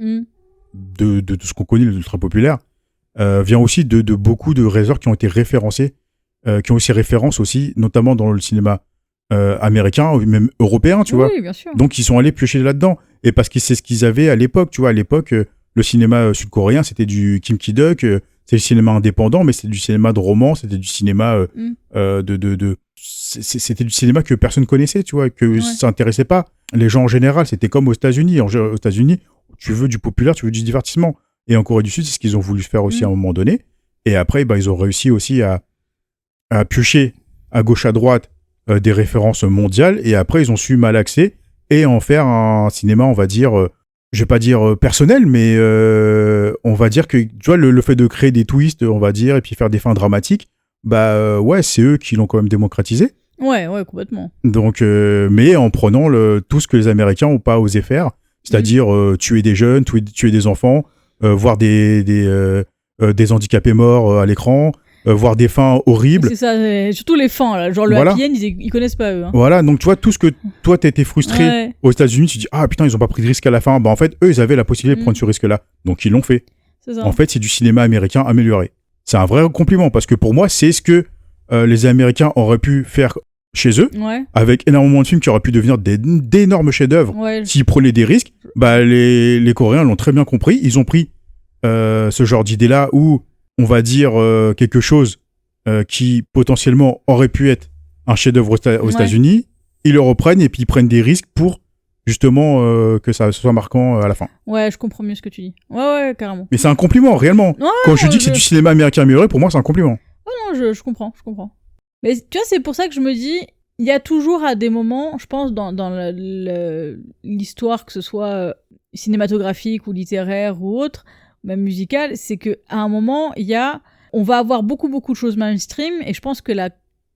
de ce qu'on connaît, l'ultra populaire, vient aussi de beaucoup de réalisateurs qui ont été référencés, qui ont aussi référence aussi, notamment dans le cinéma américain, ou même européen, tu vois. Bien sûr. Donc, ils sont allés piocher là-dedans. Et parce que c'est ce qu'ils avaient à l'époque, tu vois. À l'époque, le cinéma sud-coréen, c'était du Kim Ki-duk, c'est le cinéma indépendant, mais c'était du cinéma de roman, c'était du cinéma c'était du cinéma que personne connaissait, tu vois, que ça intéressait pas les gens en général. C'était comme aux États-Unis. Aux États-Unis, tu veux du populaire, tu veux du divertissement. Et en Corée du Sud, c'est ce qu'ils ont voulu faire aussi à un moment donné. Et après, ils ont réussi aussi à piocher à gauche, à droite des références mondiales. Et après, ils ont su malaxer et en faire un cinéma, on va dire, je vais pas dire personnel, mais on va dire que, tu vois, le fait de créer des twists, on va dire, et puis faire des fins dramatiques, c'est eux qui l'ont quand même démocratisé. Ouais, complètement. Donc, mais en prenant tout ce que les Américains n'ont pas osé faire, C'est-à-dire tuer des jeunes, tuer des enfants, voir des handicapés morts à l'écran, voir des fins horribles. C'est ça, surtout les fins, là. Genre le Voilà. happy end, ils connaissent pas eux. Hein. Voilà, donc tu vois, tout ce que toi t'as été frustré Ouais. aux États-Unis, tu te dis ah putain, ils ont pas pris de risque à la fin. Bah en fait, eux, ils avaient la possibilité de prendre ce risque-là. Donc ils l'ont fait. C'est ça. En fait, c'est du cinéma américain amélioré. C'est un vrai compliment parce que pour moi, c'est ce que les Américains auraient pu faire chez eux, Ouais. avec énormément de films qui auraient pu devenir d'énormes chefs-d'œuvre. Ouais. S'ils prenaient des risques, bah les Coréens l'ont très bien compris. Ils ont pris ce genre d'idée-là où on va dire quelque chose qui potentiellement aurait pu être un chef-d'œuvre aux États-Unis. Ils le reprennent et puis ils prennent des risques pour justement que ça soit marquant à la fin. Ouais, je comprends mieux ce que tu dis. Ouais, carrément. Mais c'est un compliment, réellement. Ouais, Quand je dis que c'est du cinéma américain amélioré, pour moi, c'est un compliment. Non, je comprends. Mais tu vois, c'est pour ça que je me dis, il y a toujours à des moments, je pense, dans l'histoire, que ce soit cinématographique ou littéraire ou autre, même musicale, c'est que à un moment, on va avoir beaucoup de choses mainstream, et je pense que la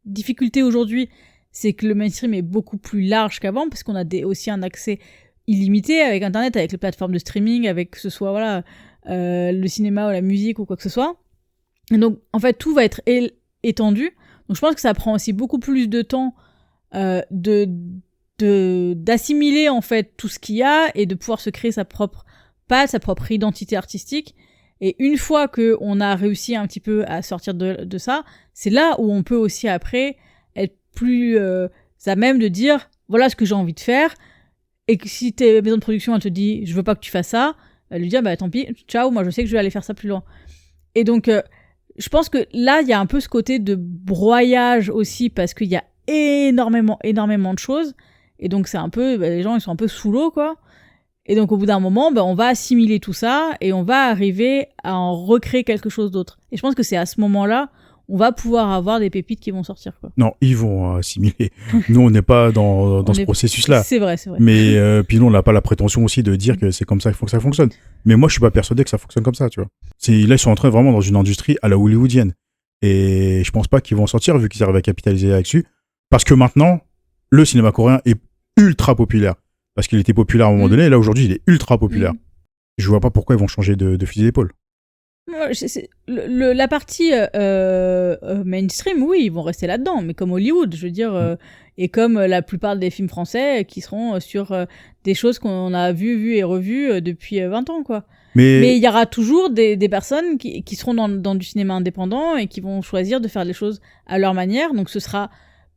difficulté aujourd'hui, c'est que le mainstream est beaucoup plus large qu'avant, parce qu'on a aussi un accès illimité avec Internet, avec les plateformes de streaming, avec que ce soit le cinéma ou la musique ou quoi que ce soit. Et donc, en fait, tout va être étendu. Donc, je pense que ça prend aussi beaucoup plus de temps d'assimiler en fait tout ce qu'il y a et de pouvoir se créer sa propre patte, sa propre identité artistique. Et une fois qu'on a réussi un petit peu à sortir de ça, c'est là où on peut aussi après être plus à même de dire voilà ce que j'ai envie de faire. Et que si t'es maison de production, elle te dit je veux pas que tu fasses ça, elle lui dit bah tant pis, ciao, moi je sais que je vais aller faire ça plus loin. Et donc je pense que là il y a un peu ce côté de broyage aussi parce qu'il y a énormément de choses et donc c'est un peu les gens ils sont un peu sous l'eau quoi. Et donc au bout d'un moment on va assimiler tout ça et on va arriver à en recréer quelque chose d'autre. Et je pense que c'est à ce moment-là on va pouvoir avoir des pépites qui vont sortir quoi. Non, ils vont assimiler. Nous, on n'est pas dans ce processus-là. C'est vrai. Mais puis nous, on n'a pas la prétention aussi de dire que c'est comme ça qu'il faut que ça fonctionne. Mais moi, je suis pas persuadé que ça fonctionne comme ça, tu vois. Là, ils sont entrés vraiment dans une industrie à la hollywoodienne. Et je pense pas qu'ils vont en sortir vu qu'ils arrivent à capitaliser là-dessus. Parce que maintenant, le cinéma coréen est ultra populaire. Parce qu'il était populaire à un moment donné, et là, aujourd'hui, il est ultra populaire. Je vois pas pourquoi ils vont changer de fusil d'épaule. La partie mainstream, oui, ils vont rester là-dedans, mais comme Hollywood, je veux dire, et comme la plupart des films français qui seront sur des choses qu'on a vues et revues depuis 20 ans, quoi. Mais il y aura toujours des personnes qui seront dans du cinéma indépendant et qui vont choisir de faire les choses à leur manière, donc ce sera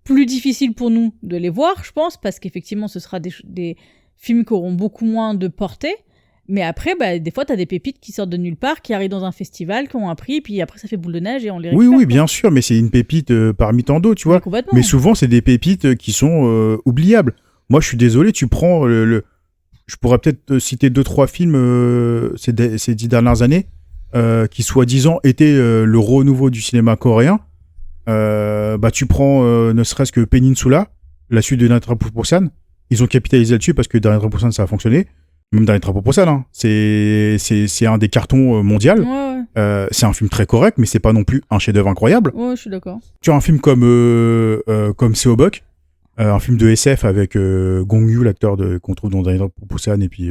plus difficile pour nous de les voir, je pense, parce qu'effectivement, ce sera des films qui auront beaucoup moins de portée. Mais après, des fois, t'as des pépites qui sortent de nulle part, qui arrivent dans un festival, qui ont un prix, puis après, ça fait boule de neige et on les récupère. Oui, bien sûr, mais c'est une pépite parmi tant d'autres, tu vois. Mais souvent, c'est des pépites qui sont oubliables. Moi, je suis désolé, tu prends je pourrais peut-être citer 2-3 films ces 10 dernières années qui, soi-disant, étaient le renouveau du cinéma coréen. Tu prends ne serait-ce que Peninsula, la suite de Dernier Drapeau pour Busan. Ils ont capitalisé là-dessus parce que Dernier Drapeau pour Busan, ça a fonctionné. Même Dernier Drapeau pour Busan, hein. C'est un des cartons mondial. Ouais. C'est un film très correct, mais c'est pas non plus un chef-d'œuvre incroyable. Ouais, je suis d'accord. Tu as un film comme Seobok, un film de SF avec Gong Yoo, l'acteur qu'on trouve dans Dernier Drapeau pour Busan et puis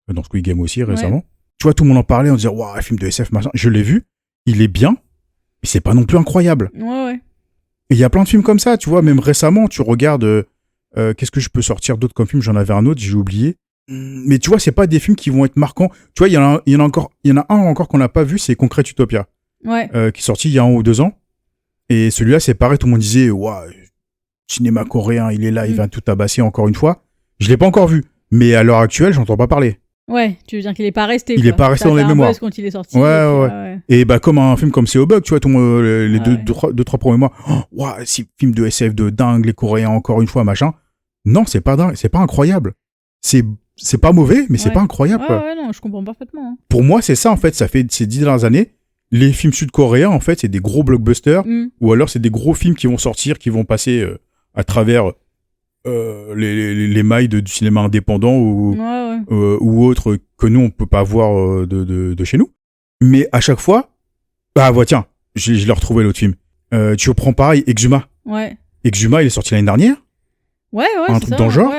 dans Squid Game aussi récemment. Ouais. Tu vois, tout le monde en parlait, on disait waouh, film de SF machin. Je l'ai vu, il est bien, mais c'est pas non plus incroyable. Ouais. Et il y a plein de films comme ça, tu vois. Même récemment, tu regardes qu'est-ce que je peux sortir d'autre comme film. J'en avais un autre, j'ai oublié. Mais tu vois, c'est pas des films qui vont être marquants. Tu vois, il y en a un encore qu'on n'a pas vu, c'est Concrete Utopia, qui est sorti il y a 1 ou 2 ans. Et celui-là, c'est pareil, tout le monde disait, waouh, cinéma coréen, il est là, il va tout tabasser encore une fois. Je l'ai pas encore vu, mais à l'heure actuelle, j'entends pas parler. Ouais, tu veux dire qu'il est pas resté. Il est pas resté dans les mémoires. Quand il est sorti. Ouais. Et comme un film comme Seobok, tu vois, les 2-3 premiers mois, waouh, c'est film de SF de dingue, les Coréens encore une fois, machin. Non, c'est pas dingue, c'est pas incroyable. C'est pas mauvais, mais c'est pas incroyable, quoi. Ouais, non, je comprends parfaitement. Hein. Pour moi, c'est ça, en fait, ça fait ces 10 dernières années. Les films sud-coréens, en fait, c'est des gros blockbusters, ou alors c'est des gros films qui vont sortir, qui vont passer à travers les mailles du cinéma indépendant ou autre que nous, on peut pas voir de chez nous. Mais à chaque fois, tiens, je l'ai retrouvé, l'autre film. Tu reprends pareil, Exuma. Ouais. Exuma, il est sorti l'année dernière. Ouais, un truc dans le genre.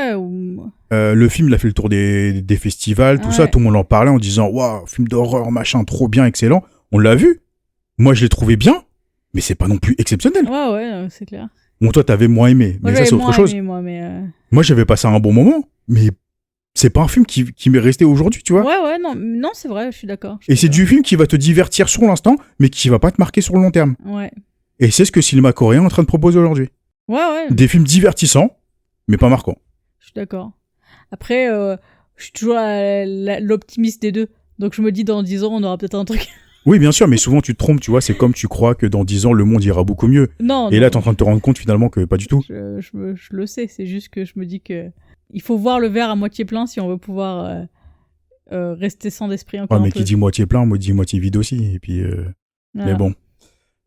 Le film, il a fait le tour des festivals, tout ça. Tout le monde en parlait en disant « Waouh, film d'horreur, machin, trop bien, excellent. » On l'a vu. Moi, je l'ai trouvé bien, mais c'est pas non plus exceptionnel. Ouais, c'est clair. Bon, toi, t'avais moins aimé, mais ça, c'est autre chose. Moi, j'avais passé un bon moment, mais c'est pas un film qui m'est resté aujourd'hui, tu vois. Ouais, non, c'est vrai, je suis d'accord. Et c'est du film qui va te divertir sur l'instant, mais qui va pas te marquer sur le long terme. Ouais. Et c'est ce que le cinéma coréen est en train de proposer aujourd'hui. Ouais. Des films divertissants, mais pas marquants. Je suis d'accord. Après, je suis toujours l'optimiste des deux. Donc je me dis, dans 10 ans, on aura peut-être un truc. Oui, bien sûr, mais souvent tu te trompes, tu vois. C'est comme tu crois que dans 10 ans, le monde ira beaucoup mieux. Non. Et là, t'es en train de te rendre compte finalement que pas du tout. Je le sais, c'est juste que je me dis que il faut voir le verre à moitié plein si on veut pouvoir rester sans d'esprit encore un peu. Mais qui dit moitié plein, moi dit moitié vide aussi. Et puis, voilà. Mais bon.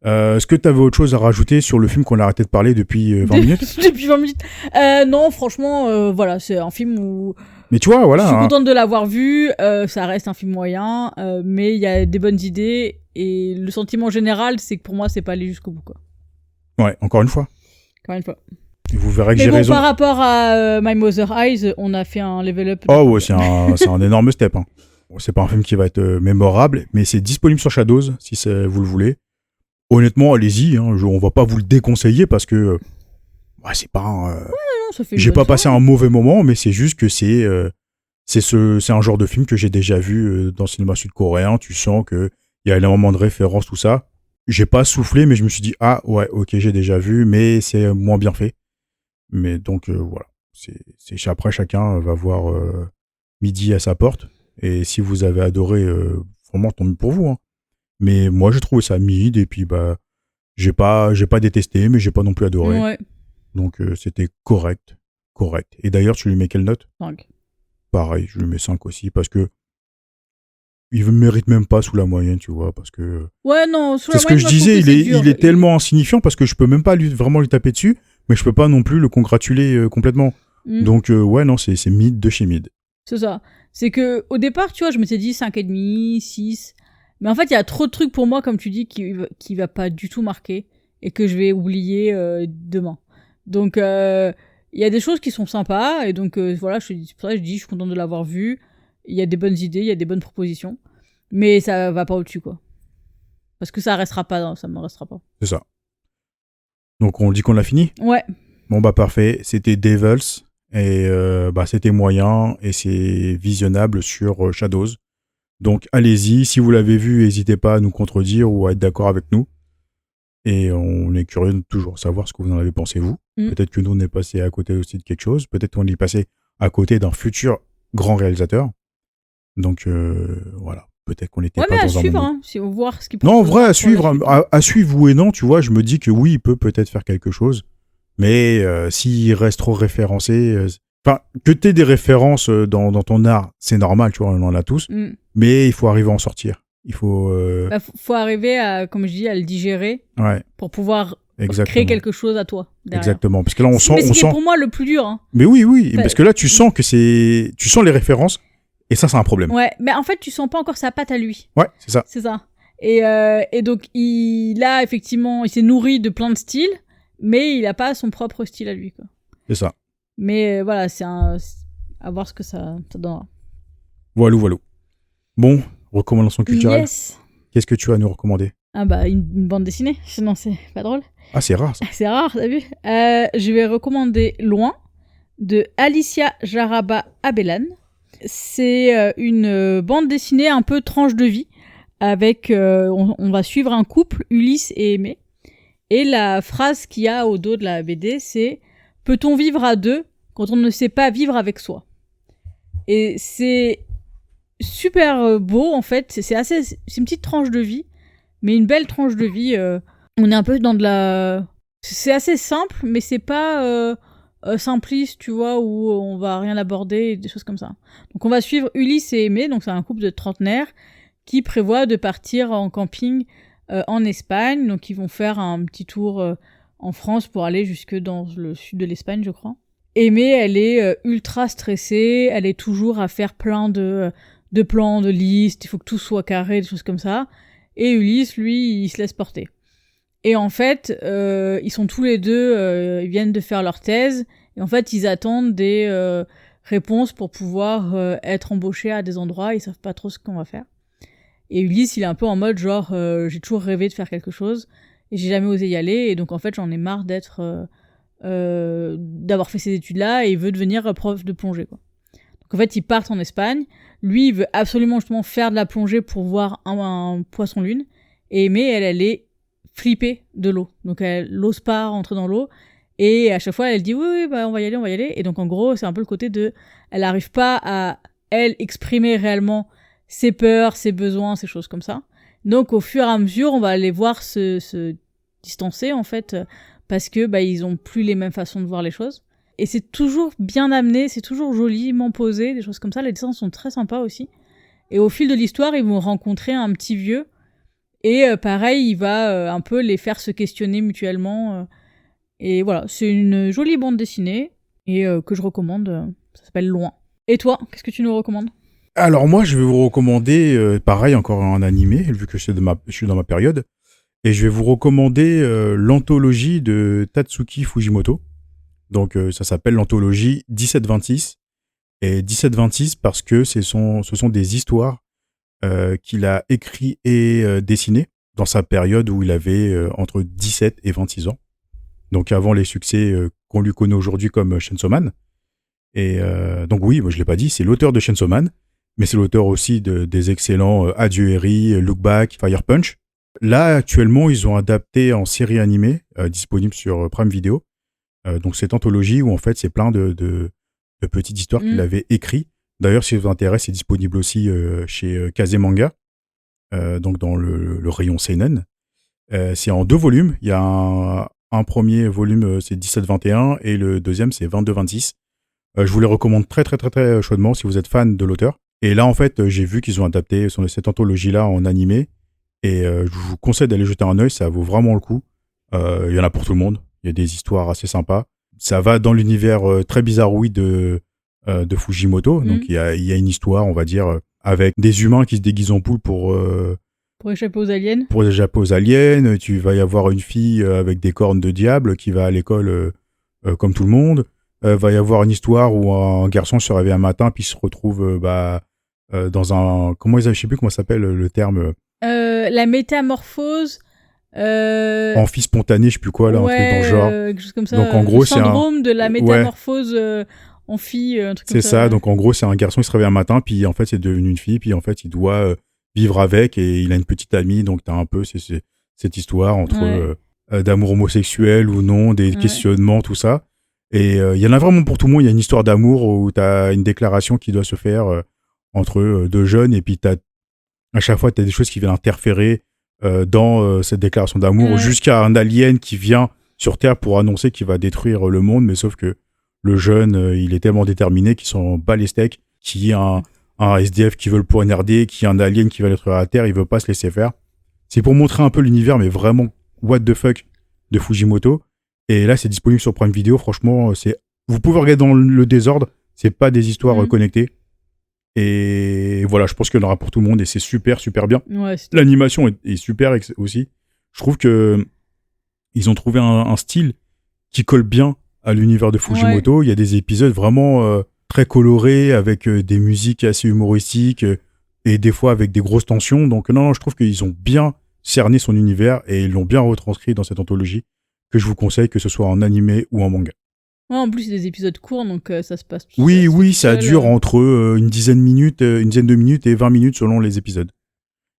Est-ce que tu avais autre chose à rajouter sur le film qu'on a arrêté de parler depuis 20 minutes Depuis 20 minutes Non, franchement, voilà, c'est un film où... Mais tu vois, voilà. Je suis contente de l'avoir vu, ça reste un film moyen, mais il y a des bonnes idées, et le sentiment général, c'est que pour moi, c'est pas allé jusqu'au bout, quoi. Ouais, encore une fois. Encore une fois. Et vous verrez que mais j'ai bon, raison. Par rapport à My Mother Eyes, on a fait un level up. Oh ouais, c'est un énorme step. Hein. Bon, c'est pas un film qui va être mémorable, mais c'est disponible sur Shadows, si vous le voulez. Honnêtement, allez-y, hein, on va pas vous le déconseiller parce que c'est pas un... non, ça fait j'ai pas passé un mauvais moment, mais c'est juste que c'est un genre de film que j'ai déjà vu dans le cinéma sud-coréen. Tu sens qu'il y a énormément de références, tout ça. J'ai pas soufflé, mais je me suis dit, ah ouais, ok, j'ai déjà vu, mais c'est moins bien fait. Mais donc, voilà. Après, chacun va voir midi à sa porte. Et si vous avez adoré, vraiment, tant mieux pour vous. Hein. Mais moi, j'ai trouvé ça mid, et puis, j'ai pas détesté, mais j'ai pas non plus adoré. Ouais. Donc, c'était correct. Et d'ailleurs, tu lui mets quelle note ? 5. Pareil, je lui mets 5 aussi, parce que il ne mérite même pas sous la moyenne, tu vois, parce que... Ouais, non, sous la moyenne, c'est ce que je disais, il est tellement insignifiant, parce que je peux même pas vraiment lui taper dessus, mais je peux pas non plus le congratuler complètement. Donc, ouais, non, c'est mid de chez mid. C'est ça. C'est que au départ, tu vois, je m'étais dit 5,5, 6... Mais en fait, il y a trop de trucs pour moi, comme tu dis, qui va pas du tout marquer et que je vais oublier demain. Donc, il y a des choses qui sont sympas et donc voilà, c'est pour ça que je dis, je suis contente de l'avoir vu. Il y a des bonnes idées, il y a des bonnes propositions, mais ça va pas au-dessus, quoi. Parce que ça me restera pas. C'est ça. Donc, on dit qu'on l'a fini ? Ouais. Bon, parfait. C'était Devils et c'était moyen et c'est visionnable sur Shadows. Donc allez-y, si vous l'avez vu, n'hésitez pas à nous contredire ou à être d'accord avec nous. Et on est curieux de toujours savoir ce que vous en avez pensé, vous. Peut-être que nous, on est passé à côté aussi de quelque chose. Peut-être qu'on est passé à côté d'un futur grand réalisateur. Donc voilà, peut-être qu'on n'était pas dans un suivre, moment... hein, si on veut voir ce qu'il Non, en vrai, à suivre, oui et non, tu vois, je me dis que oui, il peut peut-être faire quelque chose. Mais s'il reste trop référencé... Enfin, que tu aies des références dans ton art, c'est normal, tu vois, on en a tous. Mais il faut arriver à en sortir. Il faut... faut arriver à, comme je dis, à le digérer pour pouvoir créer quelque chose à toi. Derrière. Exactement. Parce que là, on sent... Mais c'est pour moi le plus dur. Hein. Mais oui. Parce que là, tu sens que c'est... Tu sens les références et ça, c'est un problème. Ouais, mais en fait, tu sens pas encore sa patte à lui. Ouais, c'est ça. C'est ça. Et donc, il a effectivement... Il s'est nourri de plein de styles, mais il a pas son propre style à lui, quoi. C'est ça. Mais voilà, c'est à voir ce que ça donnera. Voilà. Bon, recommandation culturelle. Yes. Qu'est-ce que tu vas nous recommander ? Ah une bande dessinée, sinon c'est pas drôle. Ah, c'est rare ça. C'est rare, t'as vu ? Je vais recommander Loin de Alicia Jaraba Abellan. C'est une bande dessinée un peu tranche de vie avec on va suivre un couple, Ulysse et Aimé. Et la phrase qu'il y a au dos de la BD, c'est « Peut-on vivre à deux quand on ne sait pas vivre avec soi ?» Et c'est super beau, en fait. C'est une petite tranche de vie, mais une belle tranche de vie. On est un peu dans de la... C'est assez simple, mais c'est pas simpliste, tu vois, où on va rien aborder, des choses comme ça. Donc on va suivre Ulysse et Aimé, donc c'est un couple de trentenaires qui prévoit de partir en camping en Espagne. Donc ils vont faire un petit tour en France pour aller jusque dans le sud de l'Espagne, je crois. Aimée, elle est ultra stressée, elle est toujours à faire plein de plans, de listes, il faut que tout soit carré, des choses comme ça. Et Ulysse, lui, il se laisse porter. Et en fait, ils sont tous les deux, ils viennent de faire leur thèse, et en fait, ils attendent des réponses pour pouvoir être embauchés à des endroits, ils savent pas trop ce qu'on va faire. Et Ulysse, il est un peu en mode genre j'ai toujours rêvé de faire quelque chose et j'ai jamais osé y aller, et donc en fait j'en ai marre d'avoir fait ces études-là, et il veut devenir prof de plongée, quoi. Donc en fait ils partent en Espagne, lui il veut absolument justement faire de la plongée pour voir un poisson lune, et Aimée elle est flippée de l'eau, donc elle n'ose pas rentrer dans l'eau, et à chaque fois elle dit oui bah on va y aller, et donc en gros c'est un peu le côté de elle arrive pas à elle exprimer réellement ses peurs, ses besoins, ces choses comme ça. Donc au fur et à mesure on va aller voir se distancer en fait, parce que bah ils ont plus les mêmes façons de voir les choses. Et c'est toujours bien amené, c'est toujours joliment posé, des choses comme ça. Les dessins sont très sympas aussi. Et au fil de l'histoire, ils vont rencontrer un petit vieux. Et pareil, il va un peu les faire se questionner mutuellement. Et voilà, c'est une jolie bande dessinée et que je recommande. Ça s'appelle Loin. Et toi, qu'est-ce que tu nous recommandes ? Alors moi, je vais vous recommander, pareil, encore un animé, vu que je suis dans ma période. Et je vais vous recommander l'anthologie de Tatsuki Fujimoto. Donc ça s'appelle l'anthologie 1726. Et 1726 parce que ce sont des histoires qu'il a écrit et dessinées dans sa période où il avait entre 17 et 26 ans. Donc avant les succès qu'on lui connaît aujourd'hui comme Chainsaw Man. Et donc oui, moi je l'ai pas dit, c'est l'auteur de Chainsaw Man, mais c'est l'auteur aussi des excellents Adieu Eri, Look Back, Fire Punch. Là actuellement ils ont adapté en série animée disponible sur Prime Video. Donc cette anthologie où en fait c'est plein de petites histoires qu'il avait écrites. D'ailleurs si ça vous intéresse, c'est disponible aussi chez Kazemanga, donc dans le rayon seinen. C'est en 2 volumes. Il y a un premier volume, c'est 17-21, et le deuxième c'est 22-26. Je vous les recommande très très très très chaudement si vous êtes fan de l'auteur. Et là en fait j'ai vu qu'ils ont adapté cette anthologie là en animé, et je vous conseille d'aller jeter un œil, ça vaut vraiment le coup. Il y en a pour tout le monde. Il y a des histoires assez sympas. Ça va dans l'univers très bizarroïde de Fujimoto. Donc il y a une histoire, on va dire, avec des humains qui se déguisent en poule pour échapper aux aliens. Pour échapper aux aliens. Tu vas y avoir une fille avec des cornes de diable qui va à l'école comme tout le monde. Va y avoir une histoire où un garçon se réveille un matin puis se retrouve dans un... je sais plus comment ça s'appelle le terme. La métamorphose... Amphi spontané, je sais plus quoi, là, un truc dans le genre. Quelque chose comme ça. Donc en gros, le syndrome de la métamorphose amphi, un truc comme ça. C'est ça, donc en gros, c'est un garçon qui se réveille un matin, puis en fait, c'est devenu une fille, puis en fait, il doit vivre avec, et il a une petite amie, donc t'as un peu cette histoire entre d'amour homosexuel ou non, des questionnements, tout ça. Et il y en a vraiment pour tout le monde. Il y a une histoire d'amour où t'as une déclaration qui doit se faire entre 2 jeunes, et puis à chaque fois, t'as des choses qui viennent interférer dans cette déclaration d'amour, jusqu'à un alien qui vient sur Terre pour annoncer qu'il va détruire le monde, mais sauf que le jeune, il est tellement déterminé qu'il s'en bat les steaks, qu'il y a un SDF qui veut le poignarder, qu'il y a un alien qui va détruire la Terre, il veut pas se laisser faire. C'est pour montrer un peu l'univers, mais vraiment what the fuck de Fujimoto. Et là, c'est disponible sur Prime Video. Franchement, vous pouvez regarder dans le désordre, c'est pas des histoires connectées. Et voilà, je pense qu'il y en aura pour tout le monde, et c'est super, super bien. Ouais, l'animation est super aussi. Je trouve que ils ont trouvé un style qui colle bien à l'univers de Fujimoto. Il y a des épisodes vraiment très colorés, avec des musiques assez humoristiques, et des fois avec des grosses tensions. Donc non, je trouve qu'ils ont bien cerné son univers, et ils l'ont bien retranscrit dans cette anthologie, que je vous conseille, que ce soit en animé ou en manga. Ouais, en plus, c'est des épisodes courts, donc ça se passe... Oui, ça dure entre une dizaine de minutes et 20 minutes selon les épisodes.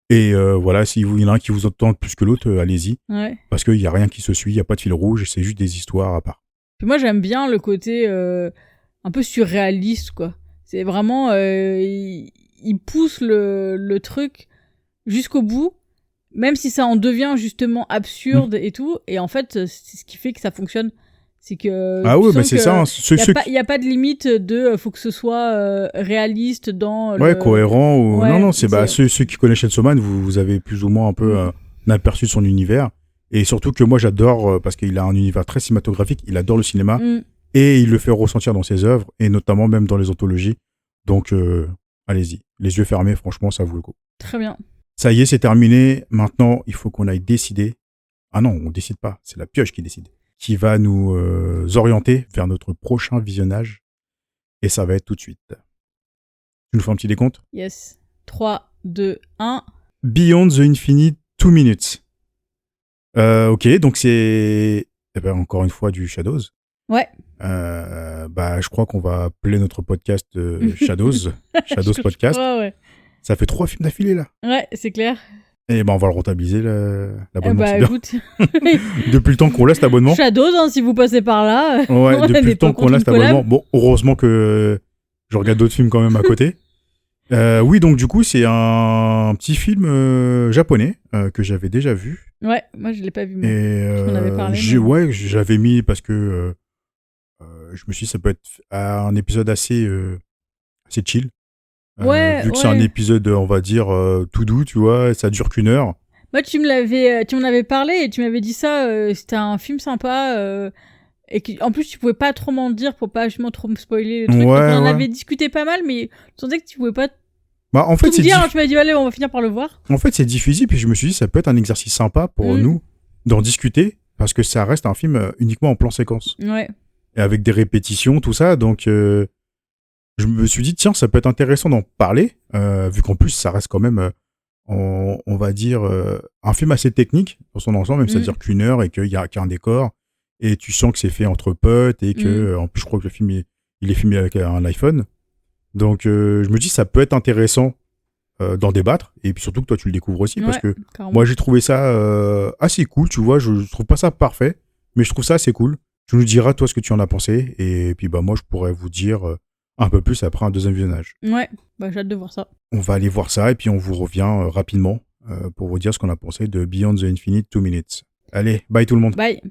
Et voilà, s'il y en a un qui vous entend plus que l'autre, allez-y. Ouais. Parce qu'il n'y a rien qui se suit, il n'y a pas de fil rouge, c'est juste des histoires à part. Puis moi, j'aime bien le côté un peu surréaliste, quoi. C'est vraiment... il pousse le truc jusqu'au bout, même si ça en devient justement absurde et tout. Et en fait, c'est ce qui fait que ça fonctionne. C'est que c'est ça. Il y a pas de limite de faut que ce soit réaliste dans cohérent ou non, c'est ceux qui connaissent Chainsaw Man, vous avez plus ou moins un peu un aperçu de son univers, et surtout que moi j'adore parce qu'il a un univers très cinématographique, il adore le cinéma et il le fait ressentir dans ses œuvres, et notamment même dans les anthologies. Donc allez-y, les yeux fermés, franchement ça vaut le coup. Très bien. Ça y est, c'est terminé. Maintenant, il faut qu'on aille décider. Ah non, on décide pas, c'est la pioche qui décide, qui va nous orienter vers notre prochain visionnage. Et ça va être tout de suite. Tu nous fais un petit décompte? Yes. 3, 2, 1. Beyond the Infinite 2 Minutes. Ok, donc c'est encore une fois du Shadows. Ouais. Je crois qu'on va appeler notre podcast Shadows. Shadows Podcast. Ouais. Ça fait 3 films d'affilée là. Ouais, c'est clair. Et on va le rentabiliser l'abonnement. c'est bien. Écoute. Depuis le temps qu'on laisse l'abonnement. Shadows, hein, si vous passez par là. Ouais, depuis le temps qu'on laisse collab. l'abonnement. Bon, heureusement que je regarde d'autres films quand même à côté. Oui, donc du coup, c'est un petit film japonais que j'avais déjà vu. Ouais, moi je l'ai pas vu. Moi. Et On en avait parlé. ouais, j'avais mis parce que je me suis dit ça peut être un épisode assez chill. Vu que c'est un épisode, on va dire, tout doux, tu vois, ça dure qu'1 heure. Moi, tu m'en avais parlé et tu m'avais dit ça, c'était un film sympa, et en plus, tu pouvais pas trop m'en dire pour pas justement trop me spoiler le truc. Ouais, donc on en ouais. avait discuté pas mal, mais je sentais que tu pouvais pas Bah, en fait, tout me dire. Tu m'as dit, allez, on va finir par le voir. En fait, c'est diffusé, puis je me suis dit, ça peut être un exercice sympa pour nous d'en discuter, parce que ça reste un film uniquement en plan séquence. Ouais. Et avec des répétitions, tout ça, donc je me suis dit, tiens, ça peut être intéressant d'en parler, vu qu'en plus, ça reste quand même, on va dire, un film assez technique dans son ensemble, même si ça dure qu'1 heure et qu'il y a un décor, et tu sens que c'est fait entre potes, et que, en plus, je crois que le film, il est filmé avec un iPhone. Donc, je me dis, ça peut être intéressant d'en débattre, et puis surtout que toi, tu le découvres aussi, parce que carrément. moi, j'ai trouvé ça assez cool, tu vois, je trouve pas ça parfait, mais je trouve ça assez cool. Tu nous diras, toi, ce que tu en as pensé, et puis, moi, je pourrais vous dire un peu plus après un deuxième visionnage. Ouais, j'ai hâte de voir ça. On va aller voir ça, et puis on vous revient rapidement pour vous dire ce qu'on a pensé de Beyond the Infinite 2 Minutes. Allez, bye tout le monde. Bye.